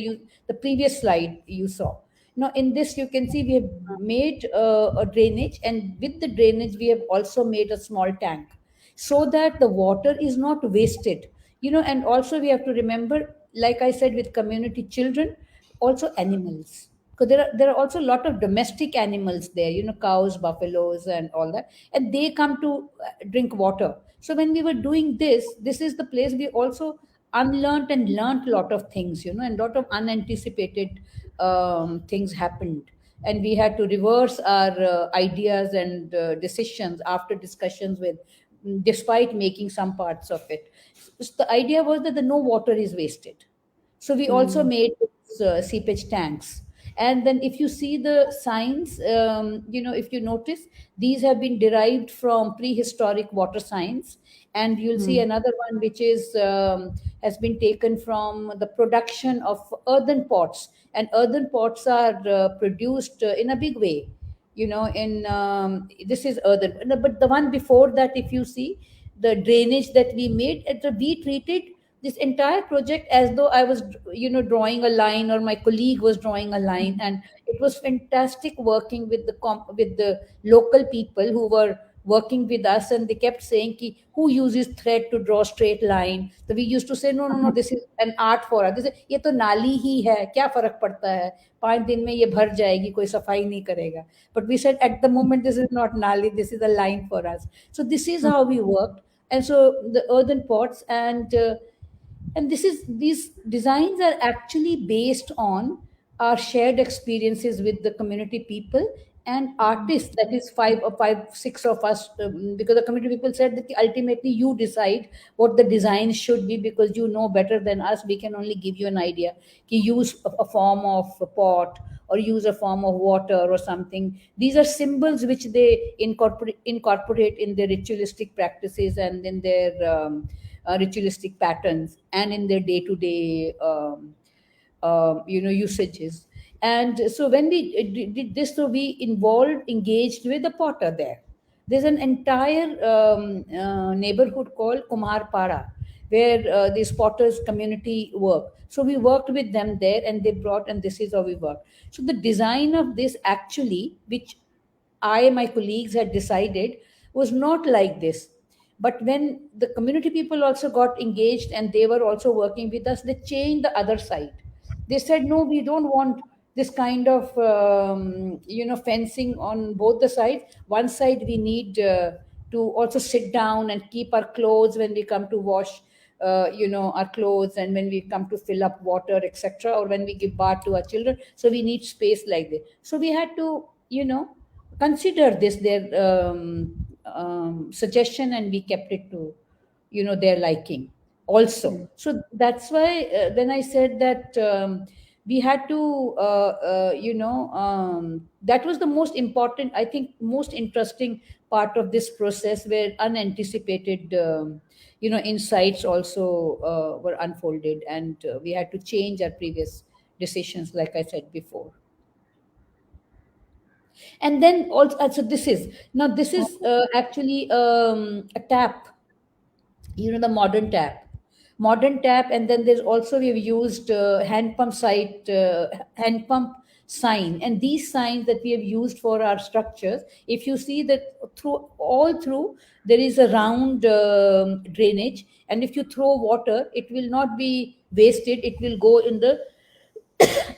the previous slide you saw. Now in this you can see we have made a drainage, and with the drainage we have also made a small tank, so that the water is not wasted. And also we have to remember, like I said, with community children, also animals, because there are also a lot of domestic animals there, cows, buffaloes, and all that, and they come to drink water. So when we were doing this is the place we also unlearned and learned a lot of things, and a lot of unanticipated things happened, and we had to reverse our ideas and decisions after discussions with, despite making some parts of it. So the idea was that the no water is wasted. So we also made seepage tanks. And then if you see the signs, if you notice, these have been derived from prehistoric water signs. And you'll see another one which is has been taken from the production of earthen pots. And earthen pots are produced in a big way. This is earthen. But the one before that, if you see, the drainage that we made, we treated this entire project as though I was, drawing a line, or my colleague was drawing a line. And it was fantastic working with the local people who were working with us, and they kept saying, Ki, who uses thread to draw straight line? So we used to say, no, this is an art for us. They say, ये तो नाली ही है, क्या फर्क पड़ता है, 5 दिन में ये भर जाएगी, कोई सफाई नहीं करेगा. But we said, at the moment, this is not nali, this is a line for us. So this is how we worked. And so the earthen pots, and these designs are actually based on our shared experiences with the community people and artists. That is six of us, because the community people said that ultimately you decide what the design should be, because you know better than us. We can only give you an idea. You use a form of a pot, or use a form of water or something. These are symbols which they incorporate in their ritualistic practices, and in their ritualistic patterns, and in their day-to-day usages. And so when we did this, so we engaged with the potter there. There's an entire neighborhood called Kumarpara, where these potters community work. So we worked with them there, and they brought, and this is how we worked. So the design of this, actually, which my colleagues had decided, was not like this. But when the community people also got engaged, and they were also working with us, they changed the other side. They said, no, we don't want this kind of fencing on both the sides. One side we need to also sit down and keep our clothes when we come to wash our clothes, and when we come to fill up water, etc., or when we give bath to our children. So we need space like this. So we had to consider their suggestion, and we kept it to their liking also. So that's why when I said that we had to that was the most important, I think, most interesting part of this process, where unanticipated insights also were unfolded, and we had to change our previous decisions, like I said before. And then also, so this is actually a tap, the modern tap. And then there's also, we've used hand pump sign, and these signs that we have used for our structures. If you see that all through there is a round drainage, and if you throw water, it will not be wasted, it will go in the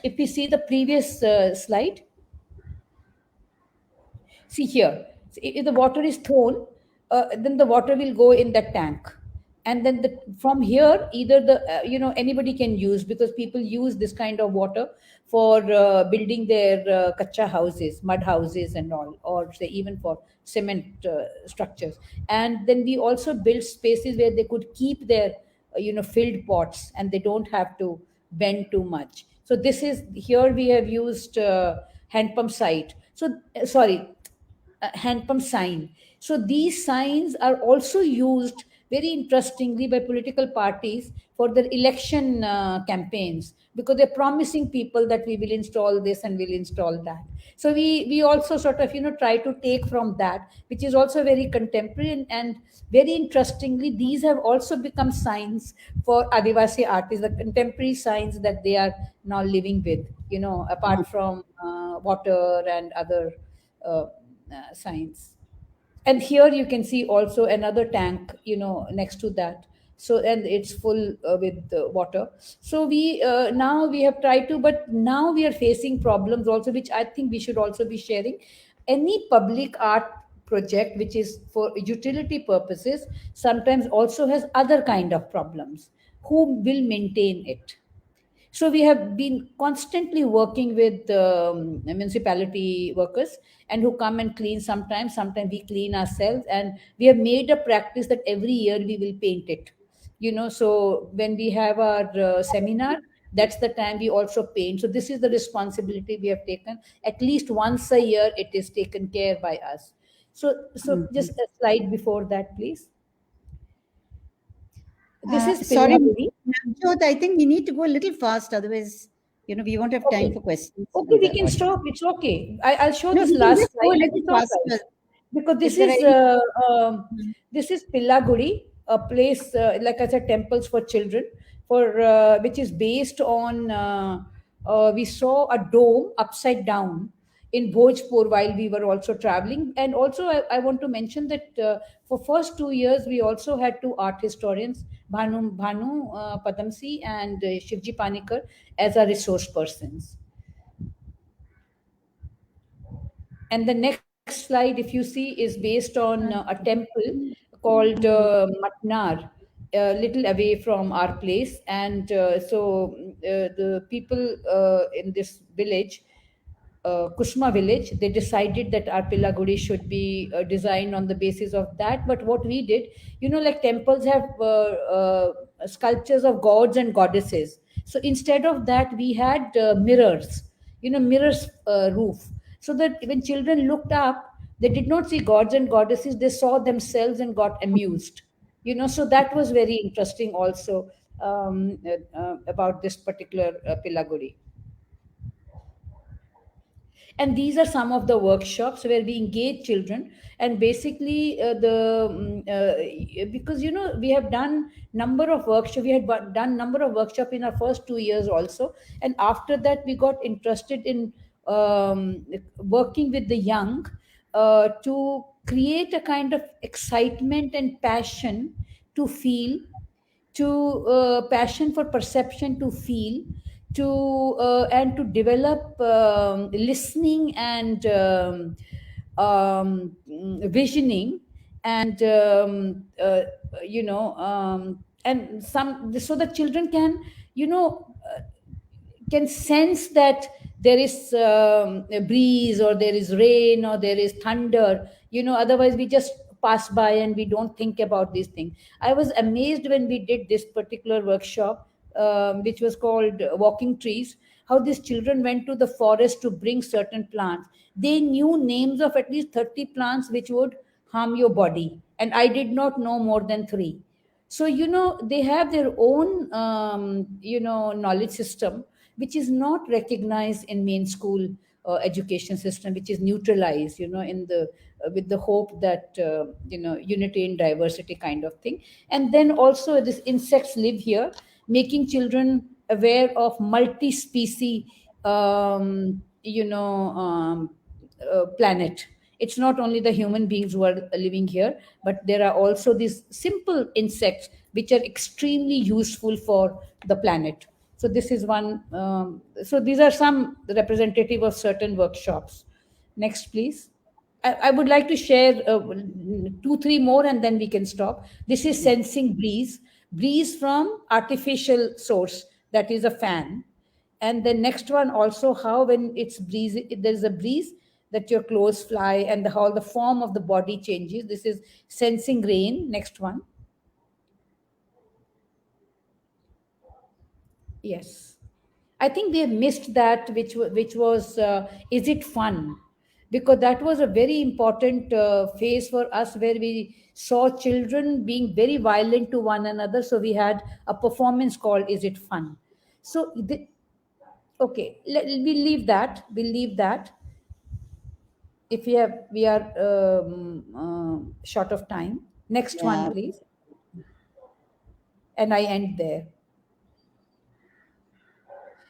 if we see the previous slide, see here, if the water is thrown, then the water will go in the tank. And then from here, either anybody can use, because people use this kind of water for building their kacha houses, mud houses and all, or say even for cement structures. And then we also built spaces where they could keep their filled pots, and they don't have to bend too much. So this is, here we have used hand pump site. So sorry, hand pump sign. So these signs are also used very interestingly by political parties for their election campaigns, because they're promising people that we will install this and we'll install that. So we also sort of try to take from that, which is also very contemporary, and very interestingly, these have also become signs for Adivasi artists, the contemporary signs that they are now living with, apart from water and other signs. And here you can see also another tank next to that. So, and it's full with water. So we now we have tried to, but now we are facing problems also, which I think we should also be sharing. Any public art project which is for utility purposes sometimes also has other kind of problems. Who will maintain it? So we have been constantly working with municipality workers, and who come and clean sometimes. Sometimes we clean ourselves, and we have made a practice that every year we will paint it. So when we have our seminar, that's the time we also paint. So this is the responsibility we have taken. At least once a year, it is taken care by us. So just a slide before that, please. This is sorry, Pillavudi. Navjot, I think we need to go a little fast, otherwise, we won't have time for questions. Okay, we can stop. It's okay. I'll show No, this we can last just go a slide. little faster. Because this If there is this is Pillagudi, a place like I said, temples for children, which is based on. We saw a dome upside down in Bhojpur while we were also traveling, and also I want to mention that for first 2 years we also had two art historians, Bhanu Padamsi and Shivji Panikar, as our resource persons. And the next slide, if you see, is based on a temple called Matnar, a little away from our place. And so the people in this village, Kushma village, they decided that our Pillagudi should be designed on the basis of that. But what we did, like temples have sculptures of gods and goddesses. So instead of that, we had mirrors, mirrors roof. So that when children looked up, they did not see gods and goddesses, they saw themselves and got amused. So that was very interesting also about this particular Pillagudi. And these are some of the workshops where we engage children, and basically because we have done number of workshops. We had done number of workshops in our first 2 years also, and after that we got interested in working with the young to create a kind of excitement and passion to feel, to passion for perception to feel, to and to develop listening and visioning, and and some, so that children can can sense that there is a breeze, or there is rain, or there is thunder. Otherwise we just pass by and we don't think about these things. I was amazed when we did this particular workshop, which was called Walking Trees, how these children went to the forest to bring certain plants. They knew names of at least 30 plants which would harm your body, and I did not know more than 3. So they have their own knowledge system, which is not recognized in main school education system, which is neutralized in the with the hope that unity in diversity kind of thing. And then also this insects live here, making children aware of multi-species planet. It's not only the human beings who are living here, but there are also these simple insects which are extremely useful for the planet. So this is one. So these are some representative of certain workshops. Next, please. I would like to share 2-3 more and then we can stop. This is sensing breeze from artificial source, that is a fan. And the next one also, how when it's breeze, there's a breeze, that your clothes fly and how the form of the body changes. This is sensing rain. Next one. Yes. I think we have missed that, which was, is it fun? Because that was a very important phase for us, where we saw children being very violent to one another. So we had a performance called "Is It Fun?" So, okay, we'll leave that. We'll leave that. If we are short of time. Next one, please. And I end there.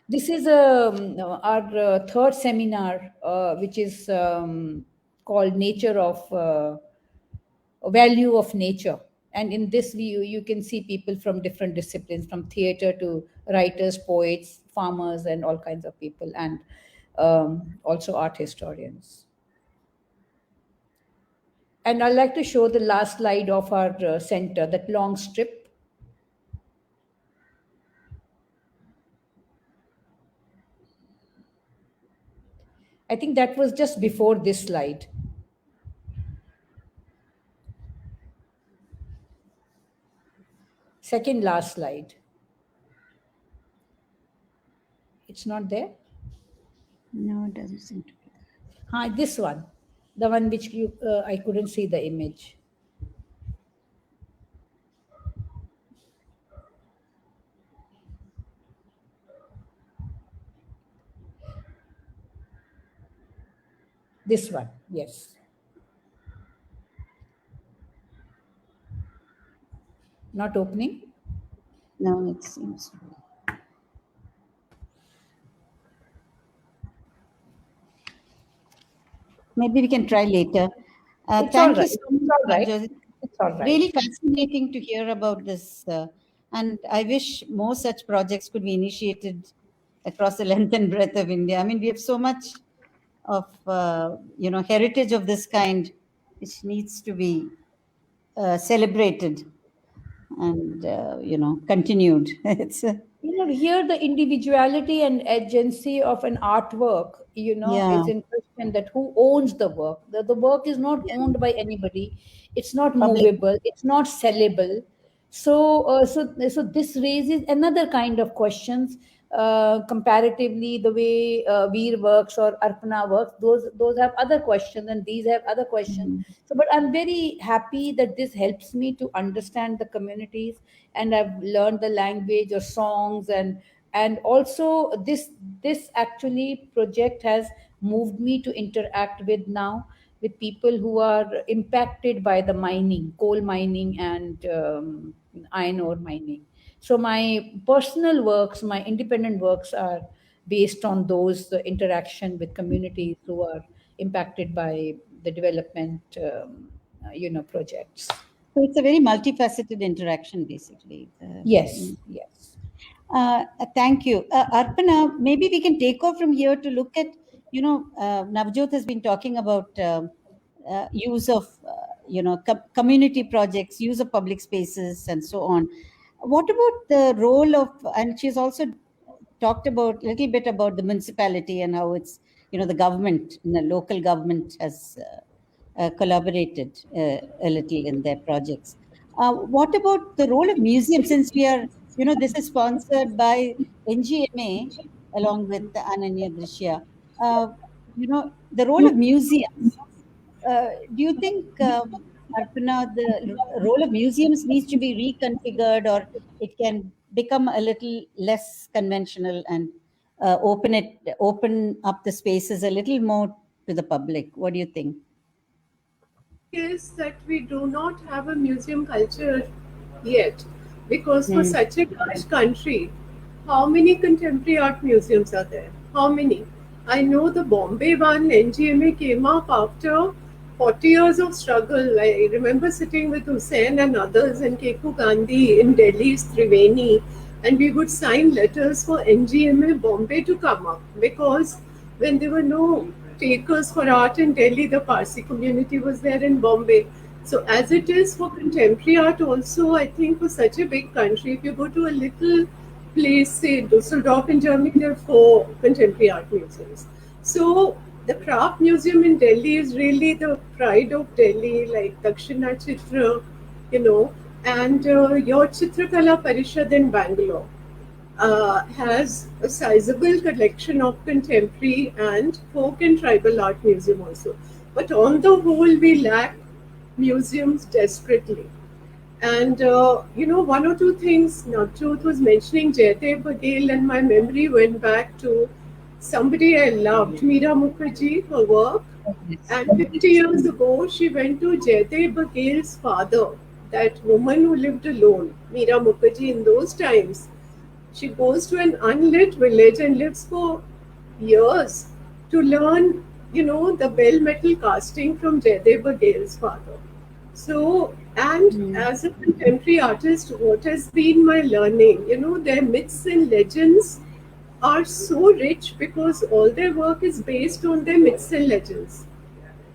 This is our third seminar, which is called Nature of Value of Nature. And in this, you can see people from different disciplines, from theater to writers, poets, farmers, and all kinds of people, and also art historians. And I'd like to show the last slide of our center, that long strip. I think that was just before this slide. Second last slide. It's not there? No, it doesn't seem to be. This one, the one which I couldn't see the image. This one, yes. Not opening? No, it seems. Maybe we can try later. Thank you so much. It's all right. Really fascinating to hear about this. And I wish more such projects could be initiated across the length and breadth of India. I mean, we have so much of, heritage of this kind, which needs to be celebrated and, continued. It's here the individuality and agency of an artwork, is in question, that who owns the work. The work is not owned by anybody. It's not movable. It's not sellable. So this raises another kind of questions. Comparatively, the way Veer works or Arpana works, those have other questions, and these have other questions. So, but I'm very happy that this helps me to understand the communities, and I've learned the language or songs, and also this actually project has moved me to interact with people who are impacted by the mining, coal mining, and iron ore mining. So my personal works, my independent works, are based on those interaction with communities who are impacted by the development, projects. So it's a very multifaceted interaction, basically. Yes. Thank you. Arpana, maybe we can take off from here to look at, Navjot has been talking about use of, community projects, use of public spaces, and so on. What about the role of, and she's also talked about a little bit about the municipality and how it's, the government, the local government has collaborated a little in their projects. What about the role of museums, since we are, this is sponsored by NGMA along with Ananya Drishya. The role of museums. Do you think, Arpana, the role of museums needs to be reconfigured, or it can become a little less conventional and open up the spaces a little more to the public? What do you think? Is that we do not have a museum culture yet, because for such a large country, how many contemporary art museums are there? How many? I know the Bombay one, NGMA, came up after 40 years of struggle. I remember sitting with Hussain and others and Keku Gandhi in Delhi's Triveni, and we would sign letters for NGMA Bombay to come up, because when there were no takers for art in Delhi. The Parsi community was there in Bombay. So as it is for contemporary art also, I think for such a big country, if you go to a little place, say Dusseldorf in Germany, there are 4 contemporary art museums. So the craft museum in Delhi is really the pride of Delhi, like Dakshina Chitra, and your Chitrakala Parishad in Bangalore has a sizable collection of contemporary and folk and tribal art museum also. But on the whole, we lack museums desperately. And, one or two things, Navjot was mentioning Jaydev Bagel, and my memory went back to somebody I loved, Meera Mukherjee, her work. And 50 years ago, she went to Jaydev Bagel's father, that woman who lived alone, Meera Mukherjee in those times. She goes to an unlit village and lives for years to learn, the bell metal casting from Jaydev Bagel's father. So, and as a contemporary artist, what has been my learning? Their myths and legends are so rich because all their work is based on their myths and legends.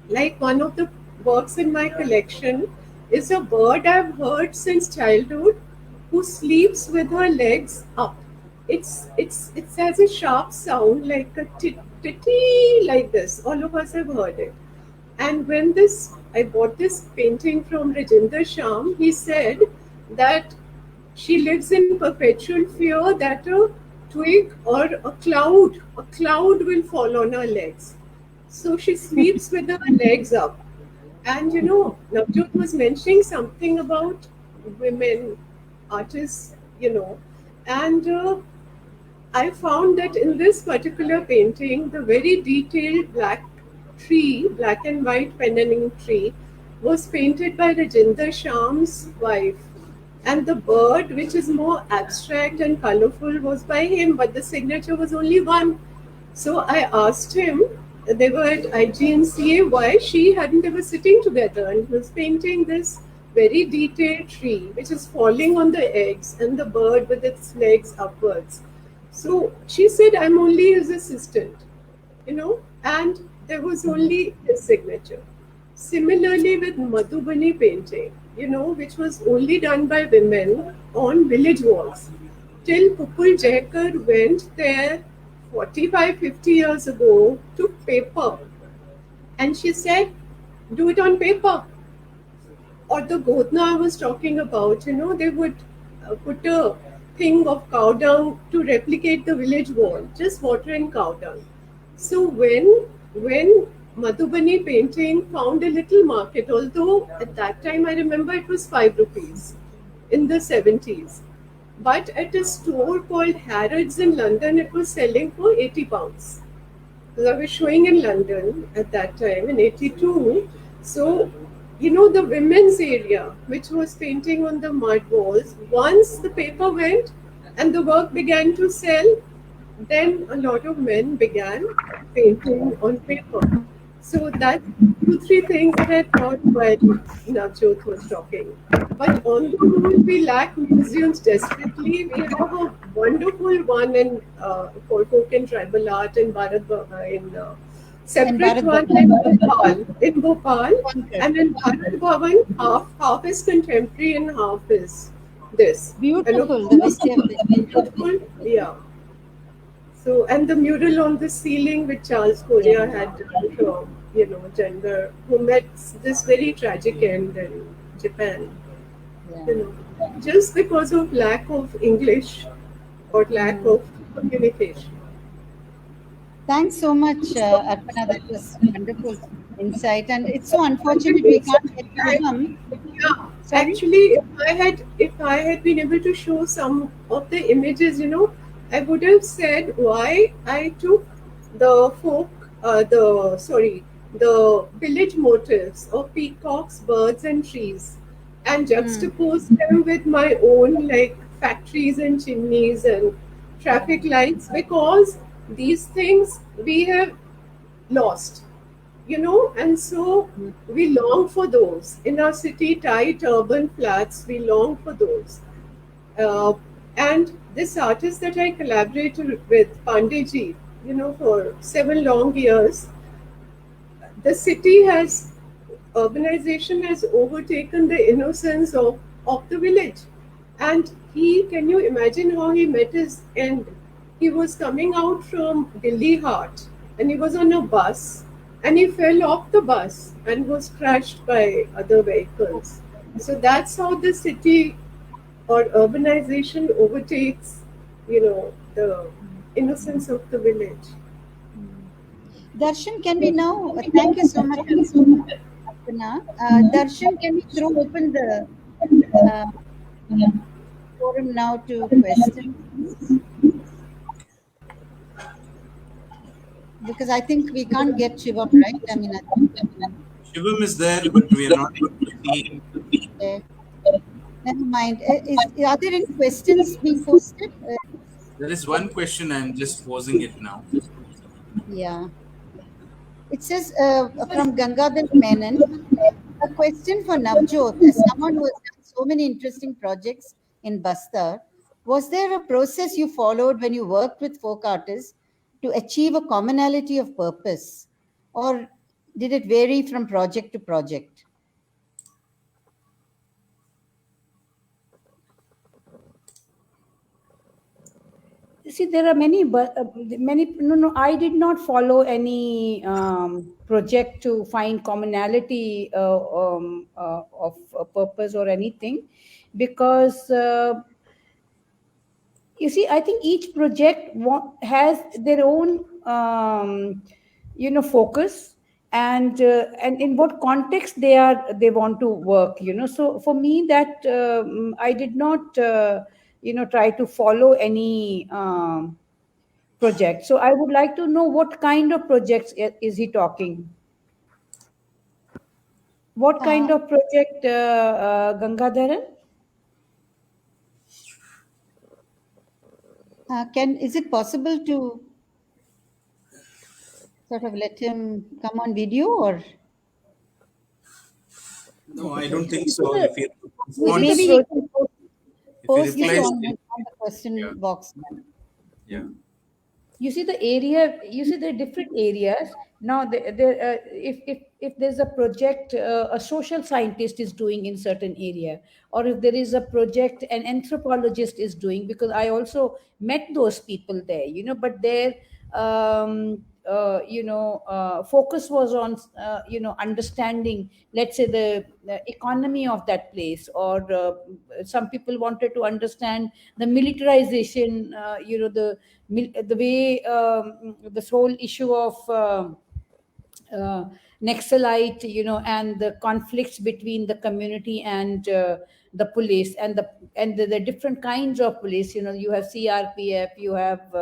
Like one of the works in my collection is a bird I've heard since childhood who sleeps with her legs up. It has a sharp sound like a titty like this. All of us have heard it. And when I bought this painting from Rajinder Shyam, he said that she lives in perpetual fear that a twig or a cloud will fall on her legs. So she sleeps with her legs up. And Navjot was mentioning something about women artists, and I found that in this particular painting, the very detailed black and white penning tree, was painted by Rajinder Shyam's wife. And the bird, which is more abstract and colorful, was by him, but the signature was only one. So I asked him, they were at IGNCA, why she hadn't ever sitting together, and he was painting this very detailed tree, which is falling on the eggs, and the bird with its legs upwards. So she said, I'm only his assistant, and there was only his signature. Similarly with Madhubani painting, which was only done by women on village walls. Till Pupul Jaikar went there 45, 50 years ago, took paper, and she said, do it on paper. Or the Godna I was talking about, they would put a thing of cow dung to replicate the village wall, just water and cow dung. So when Madhubani painting found a little market, although at that time I remember it was 5 rupees in the 70s. But at a store called Harrods in London, it was selling for £80. Because I was showing in London at that time in 82. So, the women's area, which was painting on the mud walls, once the paper went and the work began to sell, then a lot of men began painting on paper. So that's 2-3 things that I thought while Navjot was talking. But on the whole, we lack museums desperately. We have a wonderful one in for folk and tribal art in separate one in Bhopal, and in Bharat Bhavan, half is contemporary and half is this. Beautiful. Beautiful, yeah. So, and the mural on the ceiling which Charles Correa had done from, gender, who met this very tragic end in Japan. Just because of lack of English or lack of communication. Thanks so much, Arpana. That was wonderful insight, and it's so unfortunate we can't get to them. Yeah, actually, if I had been able to show some of the images, I would have said why I took the the village motifs of peacocks, birds, and trees, and juxtaposed them with my own factories and chimneys and traffic lights, because these things we have lost, and so we long for those. In our city, tight urban flats, we long for those. And this artist that I collaborated with, Pandeyji, for 7 long years, the city has, urbanization has overtaken the innocence of the village. And can you imagine how he met his end? He was coming out from Delhi Heart and he was on a bus and he fell off the bus and was crashed by other vehicles. So that's how the city or urbanization overtakes, the innocence of the village. Darshan, can we now, thank you so much, Arpana. Darshan, can we throw open the forum now to questions? Because I think we can't get Shivam, right? I mean, Shivam is there, but we are not able to see. Okay. Never mind. Are there any questions being posted? There is one question. I'm just posing it now. Yeah. It says from Gangadhar Menon, a question for Navjot. As someone who has done so many interesting projects in Bastar, was there a process you followed when you worked with folk artists to achieve a commonality of purpose? Or did it vary from project to project? See, there are many, but no, I did not follow any project to find commonality of a purpose or anything, because you see, I think each project has their own focus, and in what context they want to work. So for me, that I did not try to follow any project. So I would like to know what kind of projects is he talking. What kind of project, Gangadharan? Is it possible to sort of let him come on video, or? No, I don't think so. If he Maybe we can post it replies, on the question box. yeah. You see the area. You see the different areas. Now, if there's a project a social scientist is doing in certain area, or if there is a project an anthropologist is doing, because I also met those people there. But their focus was on understanding, let's say, the economy of that place, or some people wanted to understand the militarization, the way this whole issue of Naxalite, and the conflicts between the community and the police, and the different kinds of police. You have CRPF, you have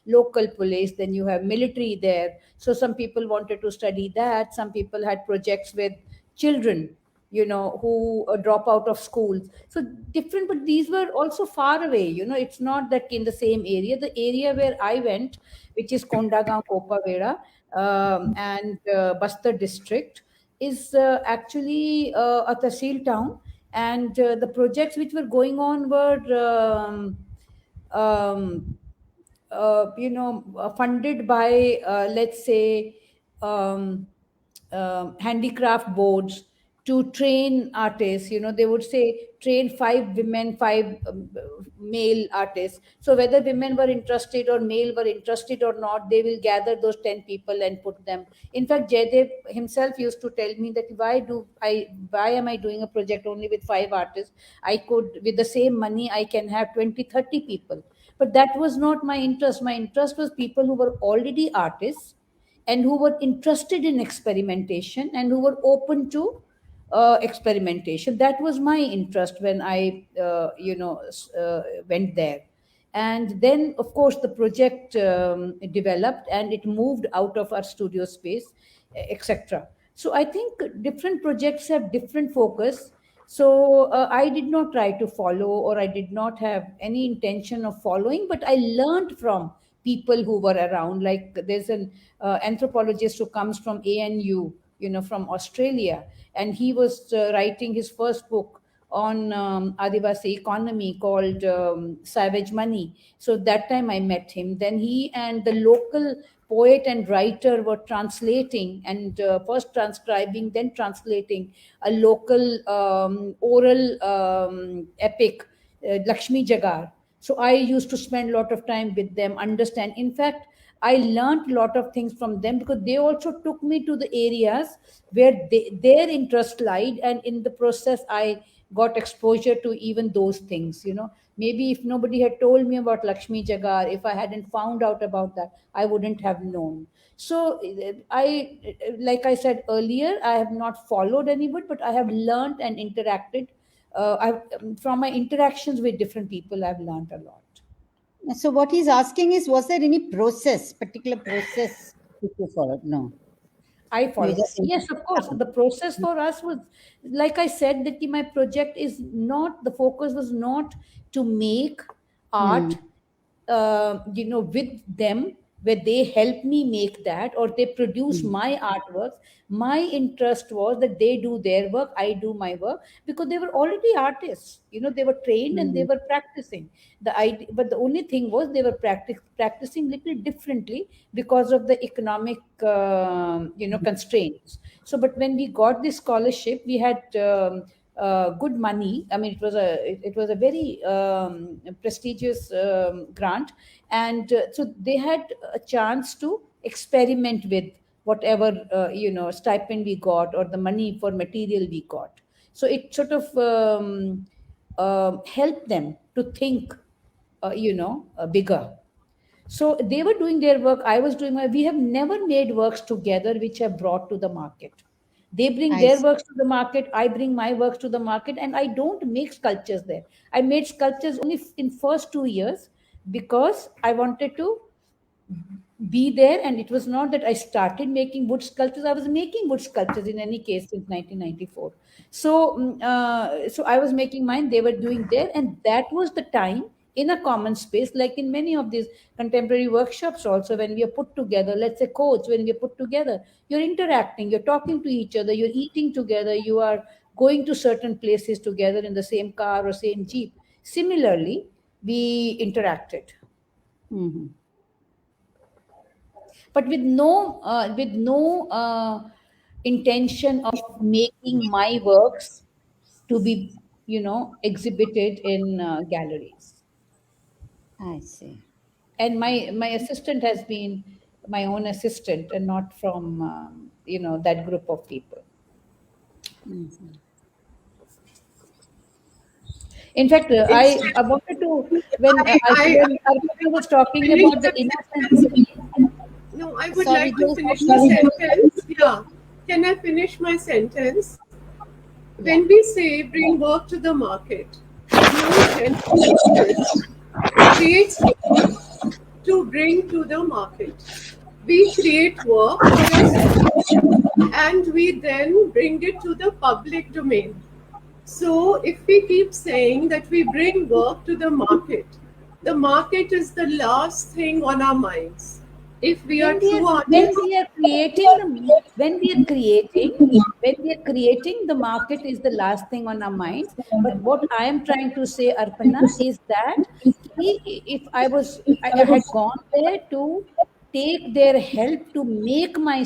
local police, then you have military there. So some people wanted to study that. Some people had projects with children, who drop out of schools. So different, but these were also far away. It's not that in the same area. The area where I went, which is Kondagaon, Kopavera, and Bastar district, is actually a Tahsil town, and the projects which were going on were funded by, let's say, handicraft boards to train artists. They would say train 5 women, 5 male artists. So whether women were interested or male were interested or not, they will gather those 10 people and put them. In fact, Jaydev himself used to tell me that why am I doing a project only with 5 artists? I could, with the same money, I can have 20, 30 people. But that was not my interest. My interest was people who were already artists and who were interested in experimentation and who were open to experimentation. That was my interest when I went there. And then, of course, the project developed and it moved out of our studio space, etc. So I think different projects have different focus. So I did not try to follow, or I did not have any intention of following, but I learned from people who were around. Like there's an anthropologist who comes from ANU, from Australia, and he was writing his first book on Adivasi economy called Savage Money. So that time I met him. Then he and the local poet and writer were translating and first transcribing, then translating a local oral epic, Lakshmi Jagar. So I used to spend a lot of time with them, understand. In fact, I learned a lot of things from them because they also took me to the areas where their interest lied, and in the process, I got exposure to even those things. Maybe if nobody had told me about Lakshmi Jagar, if I hadn't found out about that, I wouldn't have known. So like I said earlier, I have not followed anybody, but I have learned and interacted. From my interactions with different people, I've learned a lot. So what he's asking is, was there any particular process that you followed? No. I followed. Yes, of course. The process for us was, like I said, that my project is not, the focus was not to make art, with them, where they help me make that or they produce my artworks. My interest was that they do their work, I do my work, because they were already artists. They were trained and they were practicing. But the only thing was they were practicing little differently because of the economic, constraints. So, but when we got this scholarship, we had good money. I mean, it was a very prestigious grant, and so they had a chance to experiment with whatever stipend we got or the money for material we got. So it sort of helped them to think, bigger. So they were doing their work, I was doing my. We have never made works together which have brought to the market. They bring their works to the market, I bring my works to the market, and I don't make sculptures there. I made sculptures only in first 2 years because I wanted to be there, and it was not that I started making wood sculptures. I was making wood sculptures in any case since 1994. So I was making mine, they were doing there, and that was the time in a common space, like in many of these contemporary workshops also, when we are put together, let's say codes, when we are put together, you're interacting, you're talking to each other, you're eating together, you are going to certain places together in the same car or same jeep. Similarly, we interacted. Mm-hmm. But with no intention of making my works to be, exhibited in galleries. I see. And my assistant has been my own assistant, and not from that group of people. Mm-hmm. In fact, I wanted to, when Arpana was talking about the innocence. No, I would like to finish the sentence. Yeah. Can I finish my sentence? When we say bring work to the market, creates to bring to the market. We create work and we then bring it to the public domain. So if we keep saying that we bring work to the market is the last thing on our minds. If we are true artists, when we are creating, the market is the last thing on our minds. But what I am trying to say, Arpana, is that if I had gone there to take their help to make my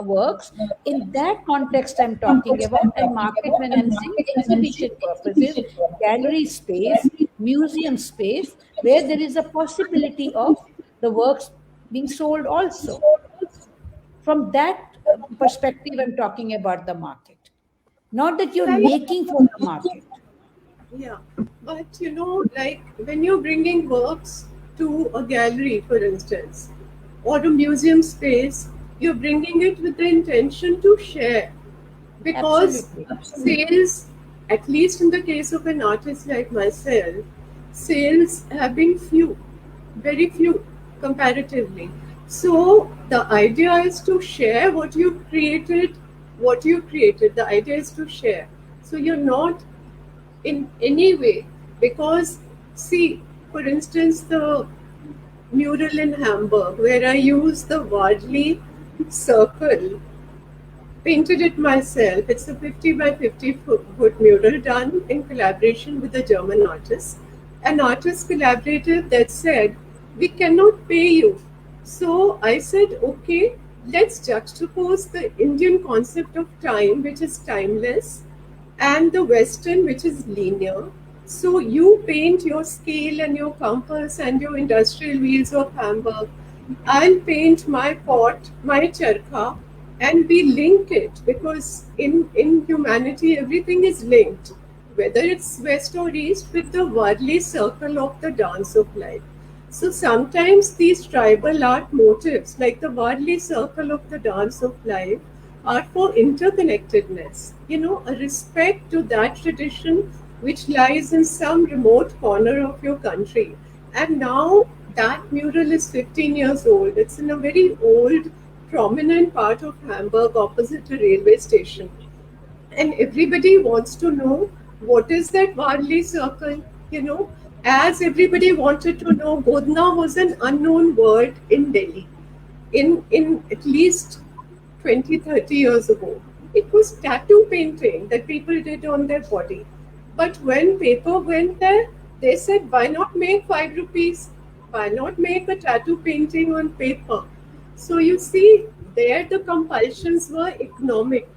works, in that context I'm talking about, and market when I'm saying exhibition purposes, gallery space, museum space, where there is a possibility of the works being sold also. From that perspective, I'm talking about the market. Not that you're making for the market. Yeah, but like when you're bringing works to a gallery, for instance, or a museum space, you're bringing it with the intention to share. Because sales, at least in the case of an artist like myself, sales have been few, very few comparatively. So the idea is to share what you created. The idea is to share. So you're not in any way, because see, for instance, the mural in Hamburg, where I use the Wadley circle, painted it myself. It's a 50 by 50 foot mural done in collaboration with a German artist. An artist collaborative that said, we cannot pay you So I said, okay, let's juxtapose the Indian concept of time, which is timeless, and the Western, which is linear. So you paint your scale and your compass and your industrial wheels of Hamburg. I'll paint my pot, my charkha, and we link it because in humanity everything is linked, whether it's west or east, with the worldly circle of the dance of life. So sometimes these tribal art motifs, like the worldly circle of the dance of life, are for interconnectedness, a respect to that tradition which lies in some remote corner of your country. And now that mural is 15 years old. It's in a very old, prominent part of Hamburg opposite a railway station. And everybody wants to know what is that Warli circle, as everybody wanted to know, Godna was an unknown word in Delhi in at least 20, 30 years ago. It was tattoo painting that people did on their body. But when paper went there, they said, why not make 5 rupees? Why not make a tattoo painting on paper? So you see, there the compulsions were economic.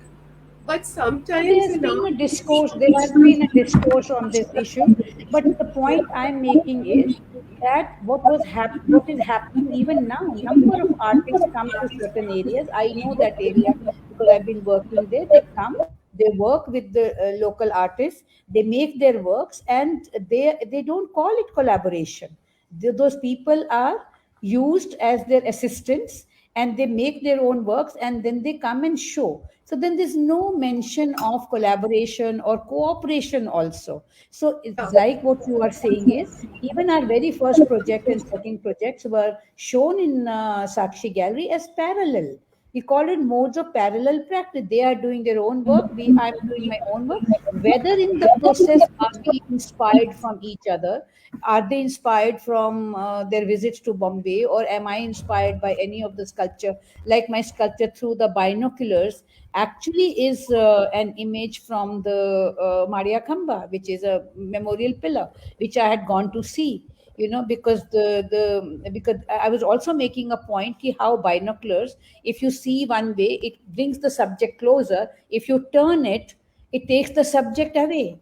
But sometimes There has been a discourse on this issue, but the point I'm making is that what is happening even now. Number of artists come to certain areas. I know that area because I've been working there. They come, they work with the local artists, they make their works, and they don't call it collaboration. Those people are used as their assistants, and they make their own works, and then they come and show. So then there's no mention of collaboration or cooperation also. So it's like what you are saying is, even our very first project and second projects were shown in Sakshi Gallery as parallel. We call it modes of parallel practice. They are doing their own work. I'm doing my own work. Whether in the process are we inspired from each other? Are they inspired from their visits to Bombay, or am I inspired by any of the sculpture? Like my sculpture through the binoculars actually is an image from the Maria Khamba, which is a memorial pillar, which I had gone to see. Because because I was also making a point how binoculars, if you see one way, it brings the subject closer. If you turn it, it takes the subject away.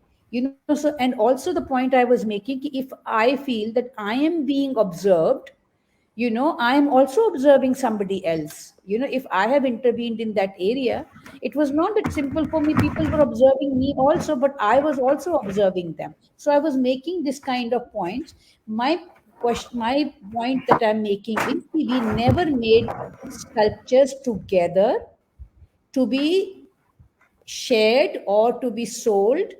So, and also the point I was making, if I feel that I am being observed, I am also observing somebody else. If I have intervened in that area, it was not that simple for me. People were observing me also, but I was also observing them. So I was making this kind of points. My point that I'm making is, we never made sculptures together to be shared or to be sold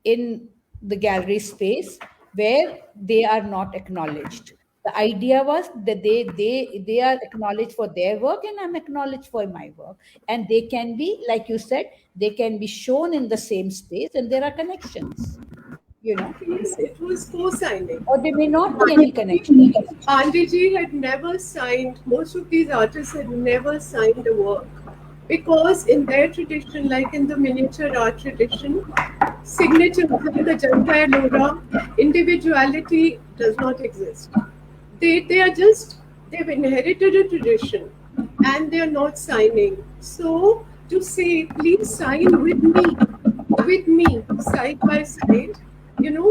in the gallery space where they are not acknowledged. The idea was that they are acknowledged for their work, and I'm acknowledged for my work, and they can be, like you said, they can be shown in the same space, and there are connections. Yes, it was co-signing. Or there may not be any connection. Andiji had never signed, most of these artists had never signed a work because in their tradition, like in the miniature art tradition, signature, the Jankai Lora, individuality does not exist. They are just, they've inherited a tradition and they are not signing. So to say, please sign with me, side by side,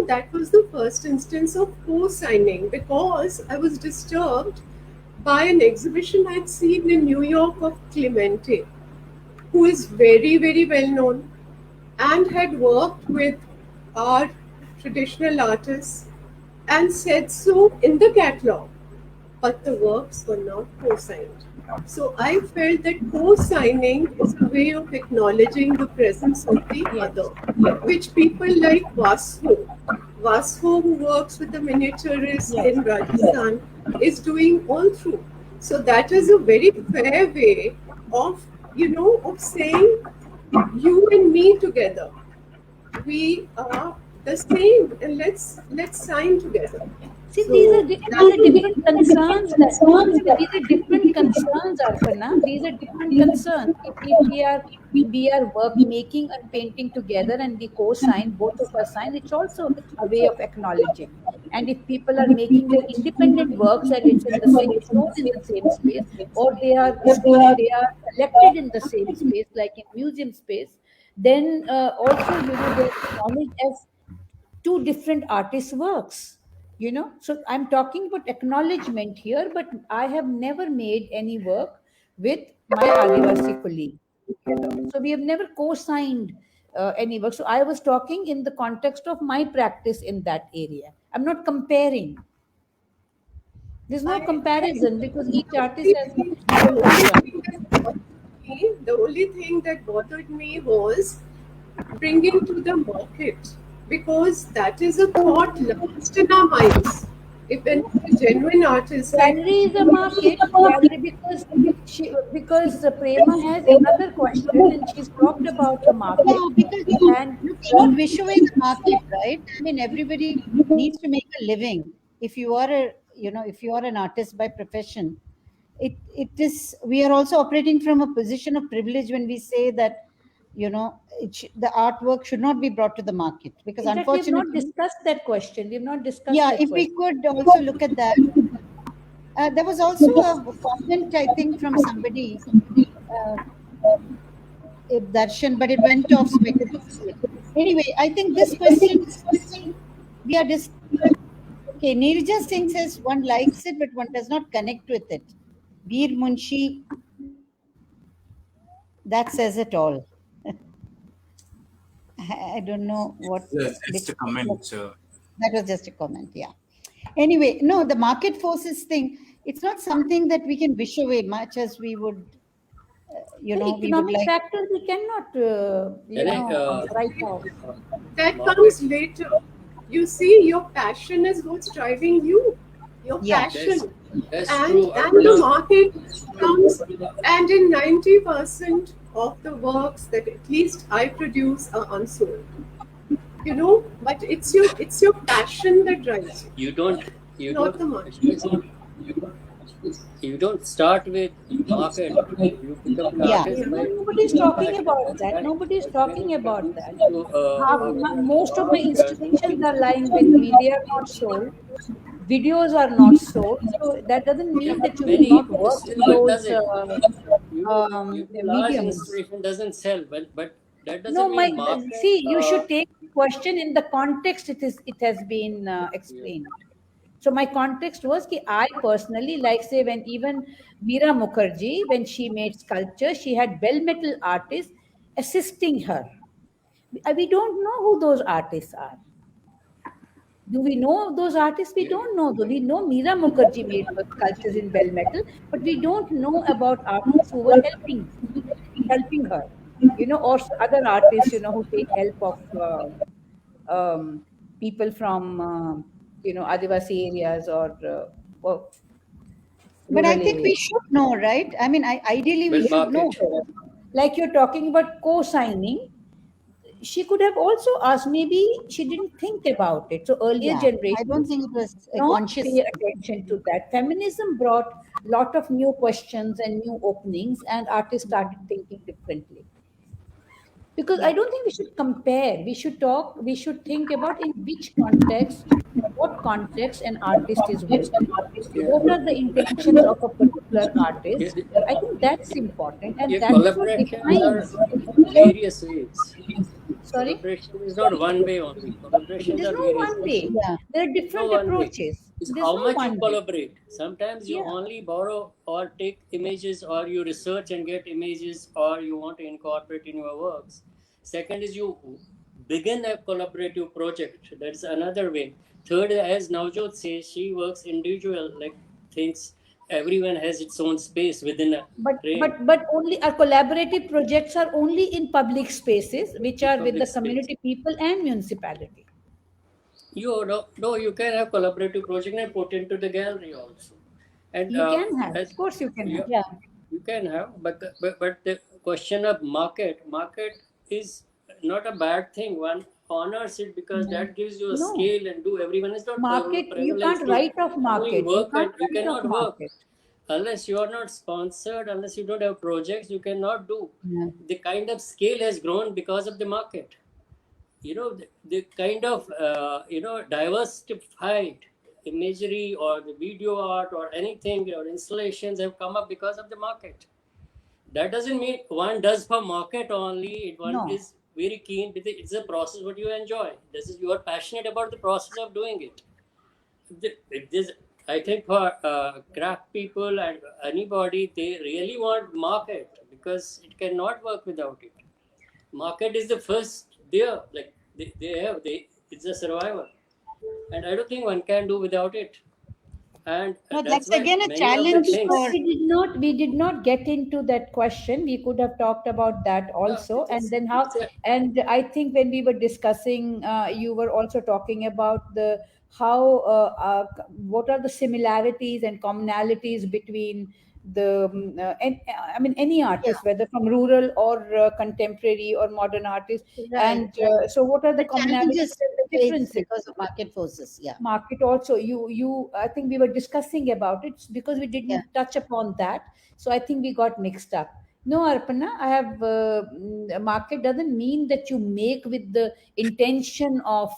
that was the first instance of co-signing, because I was disturbed by an exhibition I'd seen in New York of Clemente, who is very, very well known and had worked with our traditional artists and said so in the catalog, but the works were not co-signed. So I felt that co-signing is a way of acknowledging the presence of the other, which people like Vasho, who works with the miniaturists in Rajasthan, is doing all through. So that is a very fair way of, of saying, you and me together, we are the same, and let's sign together. See, these are different concerns. These are different concerns, Arpana. These are different concerns. If we are making and painting together, and we co-sign, both of us sign, it's also a way of acknowledging. And if people are making their independent works and it's in the same shown in the same space, or they are collected in the same space, like in museum space, then also they're acknowledged as two different artists' works. So I'm talking about acknowledgement here, but I have never made any work with my Adivasi colleague. So we have never co-signed any work. So I was talking in the context of my practice in that area. I'm not comparing. There's no comparison because each artist has their own job. The only thing that bothered me was bringing to the market, because that is a thought lost in our minds. If a genuine artist Gallery is a market. Gallery because Prema has another question and she's talked about the market. Yeah, because And you cannot wish away the market, right? I mean, everybody needs to make a living. If you are if you are an artist by profession, it is, we are also operating from a position of privilege when we say that, the artwork should not be brought to the market, because in fact, we have not unfortunately, discussed that question. We have not discussed yeah, that if question. we could also look at that. There was also a comment, I think, from somebody, Darshan, but it went off speculatively. Anyway, I think this question, we are just, okay, Nirja Singh says one likes it, but one does not connect with it. Veer Munshi, that says it all. I don't know what. Just a comment. That was just a comment, yeah. Anyway, no, the market forces thing, it's not something that we can wish away much as we would, The we would economic like. factor we cannot, write off. that comes later. You see, your passion is what's driving you. Your Yeah. passion. That's And true. the market comes, and in 90% of the works that at least I produce are unsold. But it's your passion that drives you. Not the market. You don't start with market. You become an Yeah. artist by Nobody's talking about that. Nobody's talking about that. Most of my installations are lying with me. They are not sold. Videos are not sold. So that doesn't mean that you will not work in those large mediums. installation doesn't sell, but that doesn't No, mean market. see, you should take the question in the context it has been explained. So my context was that I personally, like say when even Meera Mukherjee, when she made sculpture, she had bell metal artists assisting her. We don't know who those artists are. Do we know those artists? We don't know. We know Meera Mukherjee made sculptures in bell metal, but we don't know about artists who were helping her. Or other artists, who take help of people from, Adivasi areas or But I rural think we areas. should know, right? I mean, ideally we With should know. market. Like you're talking about co-signing, she could have also asked. Maybe she didn't think about it. So earlier Yeah, I generations don't think it was a not conscious. pay attention to that. Feminism brought a lot of new questions and new openings, and artists started thinking differently. Because I don't think we should compare. We should think about in which context, what context an artist is working. What are the intentions of a particular artist? I think that's important, and that is what Collaborations are defines. various ways. Sorry? Collaboration is not one way only. Collaborations There's are no various one ways. way. Yeah. There are different one way. approaches. It's There's how no much one you way. collaborate. Sometimes you Yeah. only borrow or take images, or you research and get images, or you want to incorporate in your works. Second is you begin a collaborative project. That's another way. Third, as Navjot says, she works individual, like thinks everyone has its own space within a frame. But only our collaborative projects are only in public spaces, which are with Public the space. community people and municipality. You can have collaborative project and put into the gallery also. And You can have, of course, you can have. Yeah. You can have, but the question of market is not a bad thing. One honors it because that gives you a No. scale and do. Everyone is not Market, you prevalence can't to write off doing market. work, and you write cannot off work market. unless you are not sponsored, unless you don't have projects. You cannot do. Yeah. The kind of scale has grown because of the market. the kind of diversified imagery or the video art or anything or installations have come up because of the market. That doesn't mean one does for market only. One No. is very keen with it. It's a process what you enjoy. This is, you are passionate about the process of doing it. I think for craft people and anybody, they really want market because it cannot work without it. Market is the first there. Like it's a survivor, and I don't think one can do without it. And No, that's that's why again a many of the challenge things. for. We did not get into that question. We could have talked about that also. And then how, and I think when we were discussing, you were also talking about the how what are the similarities and commonalities between the I mean any artist, whether from rural or contemporary or modern artist. And so what are the commonalities challenges and the faced differences? because of market forces. Yeah. Market also, you I think we were discussing about it because we didn't touch upon that, so I think we got mixed up. No, Arpana, I have market doesn't mean that you make with the intention of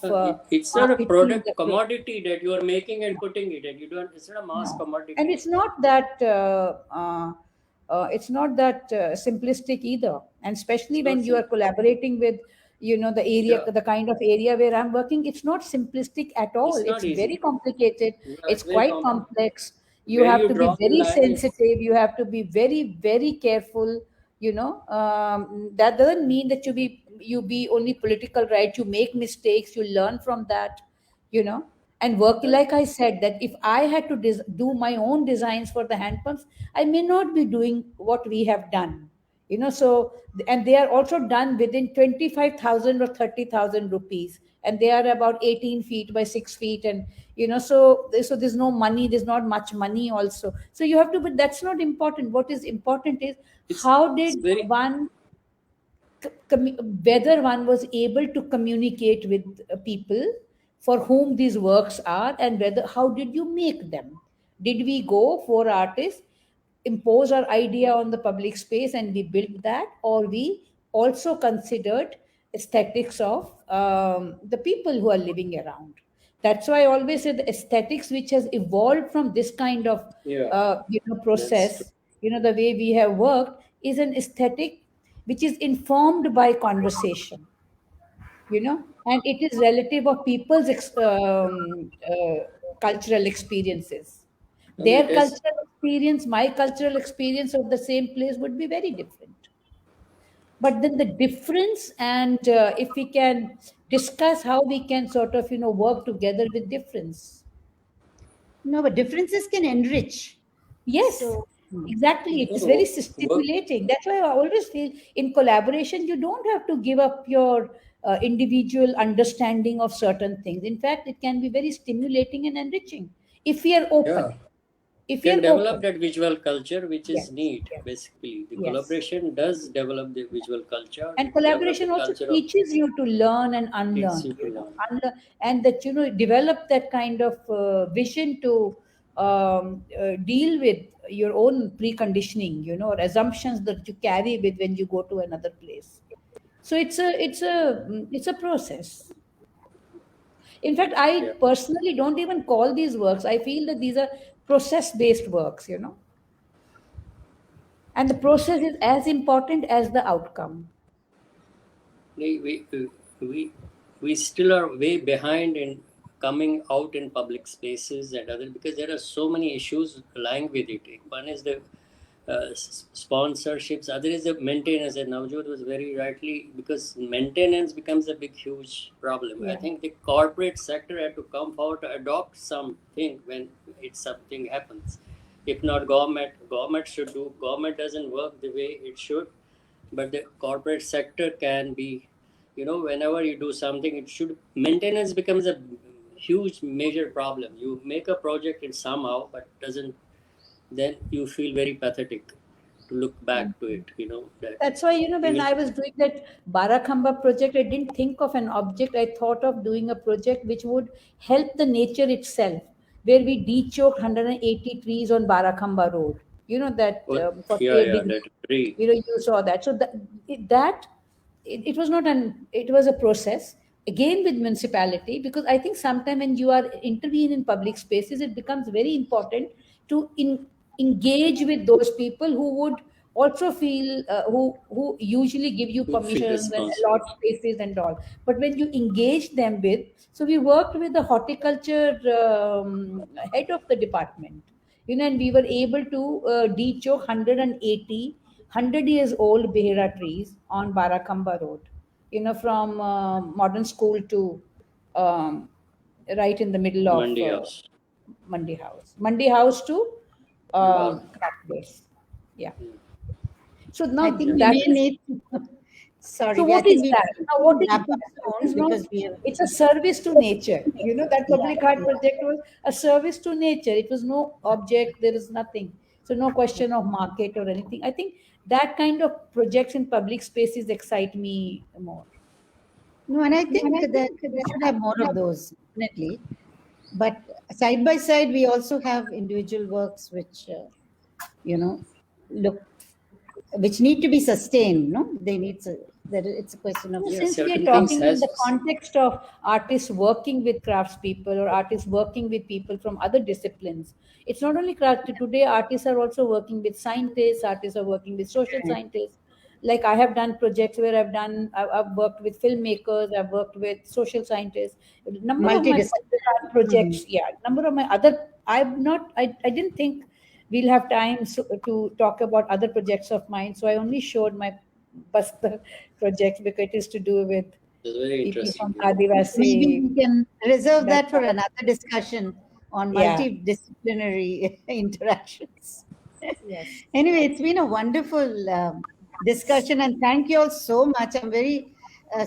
It's not a pitching product the commodity that you are making and putting it, and you don't. It's not a mass no. commodity. And it's not that simplistic either, and especially when you are collaborating with the area, the kind of area where I'm working, it's not simplistic at all. It's not easy. Very complicated. It's very quite complex. You Where have you to be draw the very line is- sensitive. You have to be very, very careful. That doesn't mean that you be only political, right? You make mistakes, you learn from that, and work. Like I said, that if I had to do my own designs for the hand pumps, I may not be doing what we have done. So, and they are also done within 25,000 or 30,000 rupees, and they are about 18 feet by 6 feet, and so there's no money, there's not much money also. So you have to, but that's not important. What is important is how did one whether one was able to communicate with people for whom these works are, and whether how did you make them. Did we go for artists, impose our idea on the public space and we built that, or we also considered aesthetics of the people who are living around? That's why I always say the aesthetics which has evolved from this kind of process, the way we have worked, is an aesthetic which is informed by conversation, and it is relative of people's cultural experiences. Their cultural experience, my cultural experience of the same place would be very different. But then the difference, and if we can discuss how we can sort of work together with difference. No, but differences can enrich. Yes, So, exactly. It is very stimulating. That's why I always feel in collaboration, you don't have to give up your individual understanding of certain things. In fact, it can be very stimulating and enriching if we are open. If you you can are develop open. that visual culture which is neat. Yes. Basically, the Yes. collaboration does develop the visual culture, And collaboration also teaches you to learn and unlearn, and that develop that kind of vision to deal with your own preconditioning, or assumptions that you carry with when you go to another place. So it's a process. In fact, I personally don't even call these works. I feel that these are process-based works, and the process is as important as the outcome. We still are way behind in coming out in public spaces and other, because there are so many issues lying with it. One is the sponsorships, other is the maintenance, and Navjot was very rightly, because maintenance becomes a big huge problem. I think the corporate sector had to come out to adopt something when something happens. If not government should do. Government doesn't work the way it should, but the corporate sector can be, whenever you do something, it should, maintenance becomes a huge major problem. You make a project and somehow but doesn't, then you feel very pathetic to look back to it. That's why when I was doing that Barakhamba project, I didn't think of an object. I thought of doing a project which would help the nature itself, where we de-choked 180 trees on Barakhamba Road. That 48 degree. That tree. You saw that. So it was not it was a process, again with municipality, because I think sometimes when you are intervene in public spaces, it becomes very important to engage with those people who would also feel who usually give you Who feel permissions and responsible. allot spaces and all. But when you engage them with, so we worked with the horticulture head of the department, and we were able to dechoke 180 100 years old behera trees on Barakamba Road, from modern school to um, right in the middle of Mandi House. Mandi House to Wow. craft base. Yeah. So I now think we that may is. need. Sorry, So I what think is we that? may Now what is wrap up that? It soon is not. because we have. It's a service to nature. That Yeah, public art yeah. project was a service to nature. It was no object. There is nothing. So no question of market or anything. I think that kind of projects in public spaces excite me more. No, and I think that we should have more of those, definitely. But side by side, we also have individual works which, look, which need to be sustained. No, they need that. It's a question of. No, Yeah, since we are certain things talking in has. the context of artists working with craftspeople or artists working with people from other disciplines, it's not only craft. Today, artists are also working with scientists. Artists are working with social scientists. Like I have done projects where I've worked with filmmakers. I've worked with social scientists. Number of my public Multidisciplinary. art projects, yeah. Number of my other, I've not. I didn't think we'll have time to talk about other projects of mine. So I only showed my Bastar project because it is to do with It's very people interesting. from Yeah. Maybe Adivasi we can reserve that for background. another discussion on Yeah. multidisciplinary interactions. Yes. Anyway, it's been a wonderful discussion, and thank you all so much. I'm very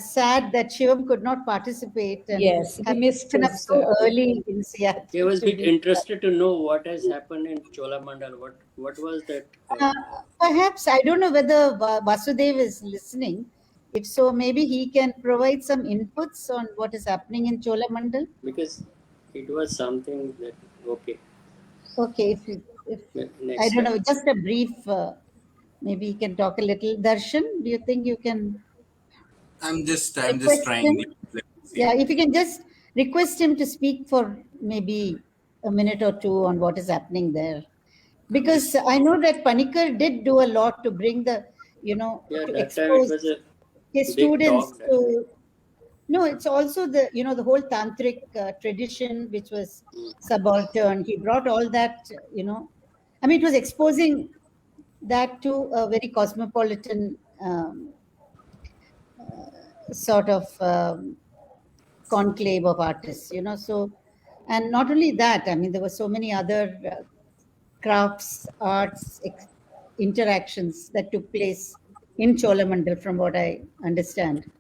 sad that Shivam could not participate and Yes. We have missed woken up his. so early in I Seattle was a to bit do that. interested to know what has happened in Cholamandal. What was that? Uh, Perhaps, I don't know whether Vasudev is listening. If so, maybe he can provide some inputs on what is happening in Cholamandal. Because it was something that okay. Okay, if I Next don't time. know, just a brief, maybe he can talk a little. Darshan, do you think you can I'm just request trying. him? Let me see. Yeah, if you can just request him to speak for maybe a minute or two on what is happening there. Because I know that Panikkar did do a lot to bring Yeah, to that time it expose was a his big students talk that time. to. No, it's also the whole tantric tradition which was subaltern. He brought all that. I mean, it was exposing that to a very cosmopolitan sort of conclave of artists. So, and not only that, I mean, there were so many other crafts, arts, interactions that took place in Cholamandal, from what I understand.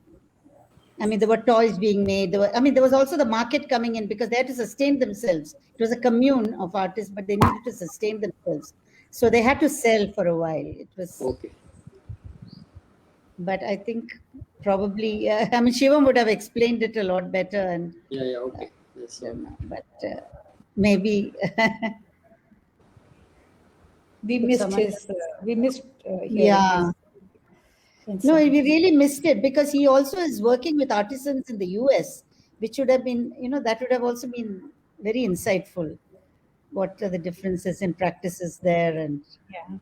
I mean, there were toys being made. There was also the market coming in because they had to sustain themselves. It was a commune of artists, but they needed to sustain themselves. So they had to sell for a while. It was, Okay. but I think probably, I mean, Shivam would have explained it a lot better. And Yeah, okay. That's all. but maybe We could missed someone. his. We missed hearing Yeah. his. No, we really missed it because he also is working with artisans in the US, which would have been, that would have also been very insightful. What are the differences in practices there? Yeah.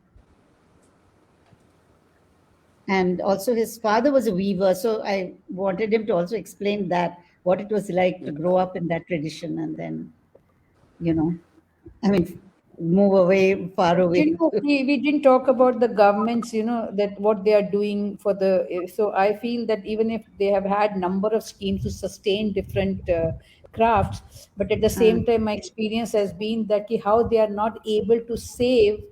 And also his father was a weaver. So I wanted him to also explain that, what it was like to grow up in that tradition and then, I mean, move away, far away. We didn't talk about the governments, that what they are doing for the. So I feel that even if they have had number of schemes to sustain different crafts, but at the same time, my experience has been that how they are not able to save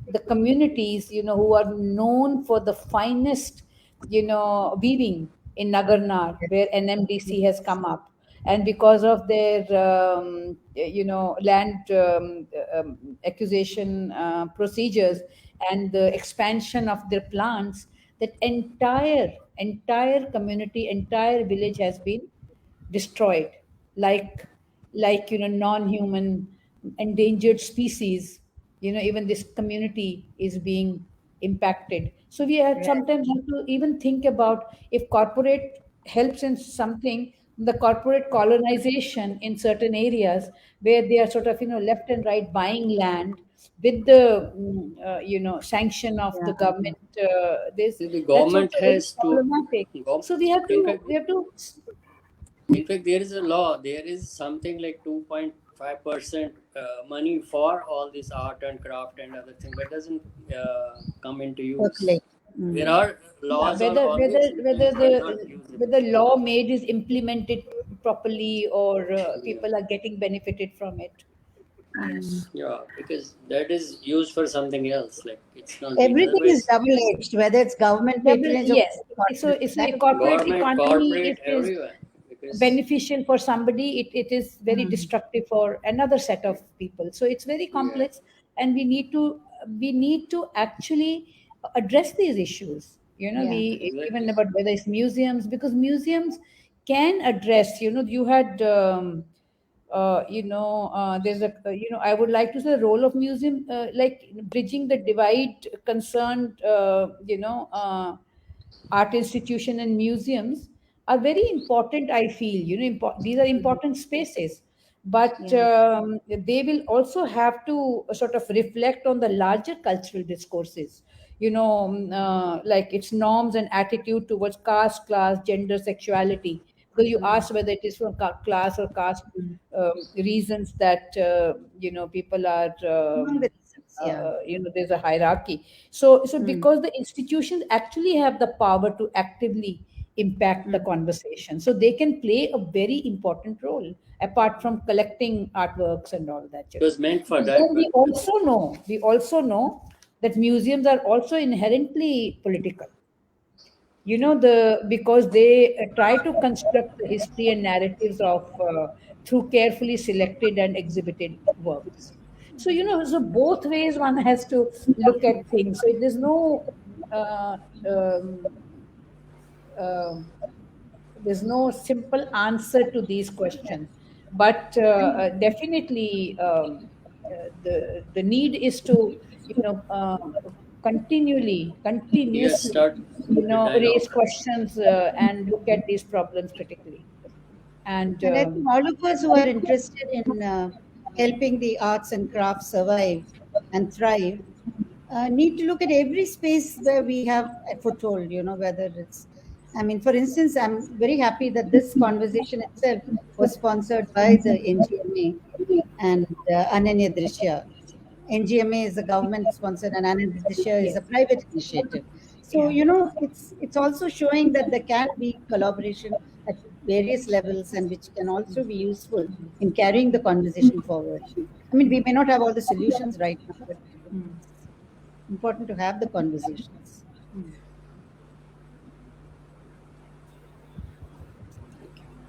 the communities, who are known for the finest, weaving in Nagarnar, where NMDC has come up, and because of their land acquisition procedures and the expansion of their plants, that entire community, entire village has been destroyed, like non-human endangered species. Even this community is being impacted. So we have Right. sometimes have to even think about if corporate helps in something, the corporate colonization in certain areas where they are sort of, left and right buying land with the, sanction of the government. The That's also government very has to, problematic. So we have in to, fact, there is a law. There is something like 2.5% money for all this art and craft and other thing that doesn't come into use. Totally. There are yeah, laws are always in place, but not used. whether law made is implemented properly, or people are getting benefited from it. Yes. Yeah, because that is used for something else. Like it's not being Everything is otherwise. double-edged, whether it's government patronage or Yes. So corporate. it's That a is corporate Government, economy. It corporate, is everyone. Because beneficial for somebody, it is very destructive for another set of people. So it's very complex, and we need to actually address these issues. We exactly. even about whether it's museums, because museums can address. You had there's a I would like to say the role of museum, like bridging the divide concerned, art institution and museums are very important. I feel, these are important spaces, but Yeah. they will also have to sort of reflect on the larger cultural discourses, like its norms and attitude towards caste, class, gender, sexuality. Because you asked whether it is from class or caste reasons that people are Among the reasons, yeah. there's a hierarchy. So because the institutions actually have the power to actively impact the conversation, so they can play a very important role apart from collecting artworks and all that. It was meant for But that then purpose. we also know that museums are also inherently political. Because they try to construct the history and narratives of through carefully selected and exhibited works. So both ways one has to look at things. So there's no uh, um, uh, there's no simple answer to these questions, but definitely the need is to Yes, continuously start the raise dialogue. questions and look at these problems critically. And And I think all of us who are interested in helping the arts and crafts survive and thrive need to look at every space where we have a foothold, whether it's, I mean, for instance, I'm very happy that this conversation itself was sponsored by the NGMA and Ananya Drishya. NGMA is a government sponsored and Ananya Drishya is a private initiative. So, it's also showing that there can be collaboration at various levels and which can also be useful in carrying the conversation forward. I mean, we may not have all the solutions right now, but important to have the conversations.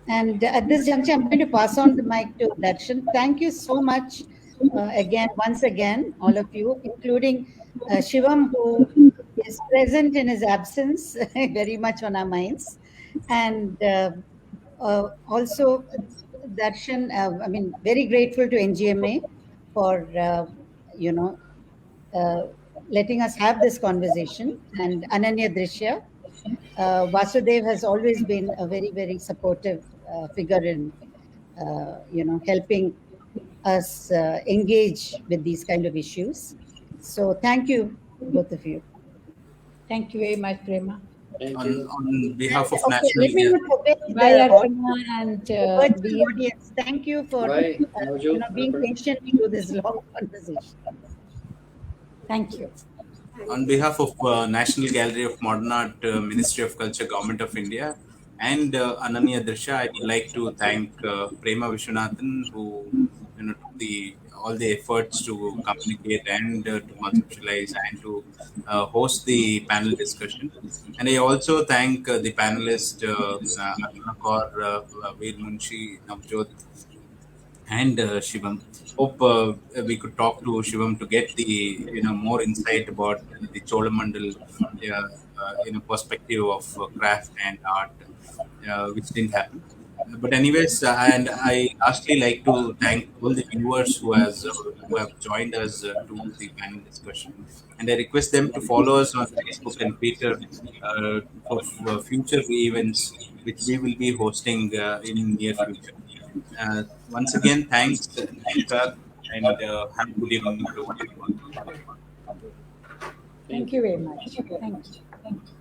And at this juncture, I'm going to pass on the mic to Darshan. Thank you so much once again, all of you, including Shivam, who is present in his absence, very much on our minds. And also Darshan, very grateful to NGMA for, letting us have this conversation. And Ananya Drishya. Vasudev has always been a very, very supportive figure in, helping us engage with these kind of issues. So thank you, both of you. thank you very much, Prema. Thank you. On behalf of Okay, National let me not forget Bye, the Arpana and virtual Veer. audience. Thank you for Bye, Navjot, being Arpana. patient through this long conversation. Thank you. On behalf of National Gallery of Modern Art, Ministry of Culture, Government of India, and Ananya Drisha, I would like to thank Prema Viswanathan, who took all the efforts to communicate and to conceptualize and to host the panel discussion. And I also thank the panelists, Arpana, Caur, Veer, Munshi, Navjot, and Shivam. Hope we could talk to Shivam to get the more insight about the Cholamandal perspective of craft and art, which didn't happen. But anyways, and I lastly like to thank all the viewers who have joined us to the panel discussion, and I request them to follow us on Facebook and Twitter for future events which we will be hosting in near future. Once again, thanks, Namaskar, and have a good evening to everyone. Thank you very much. Thank you.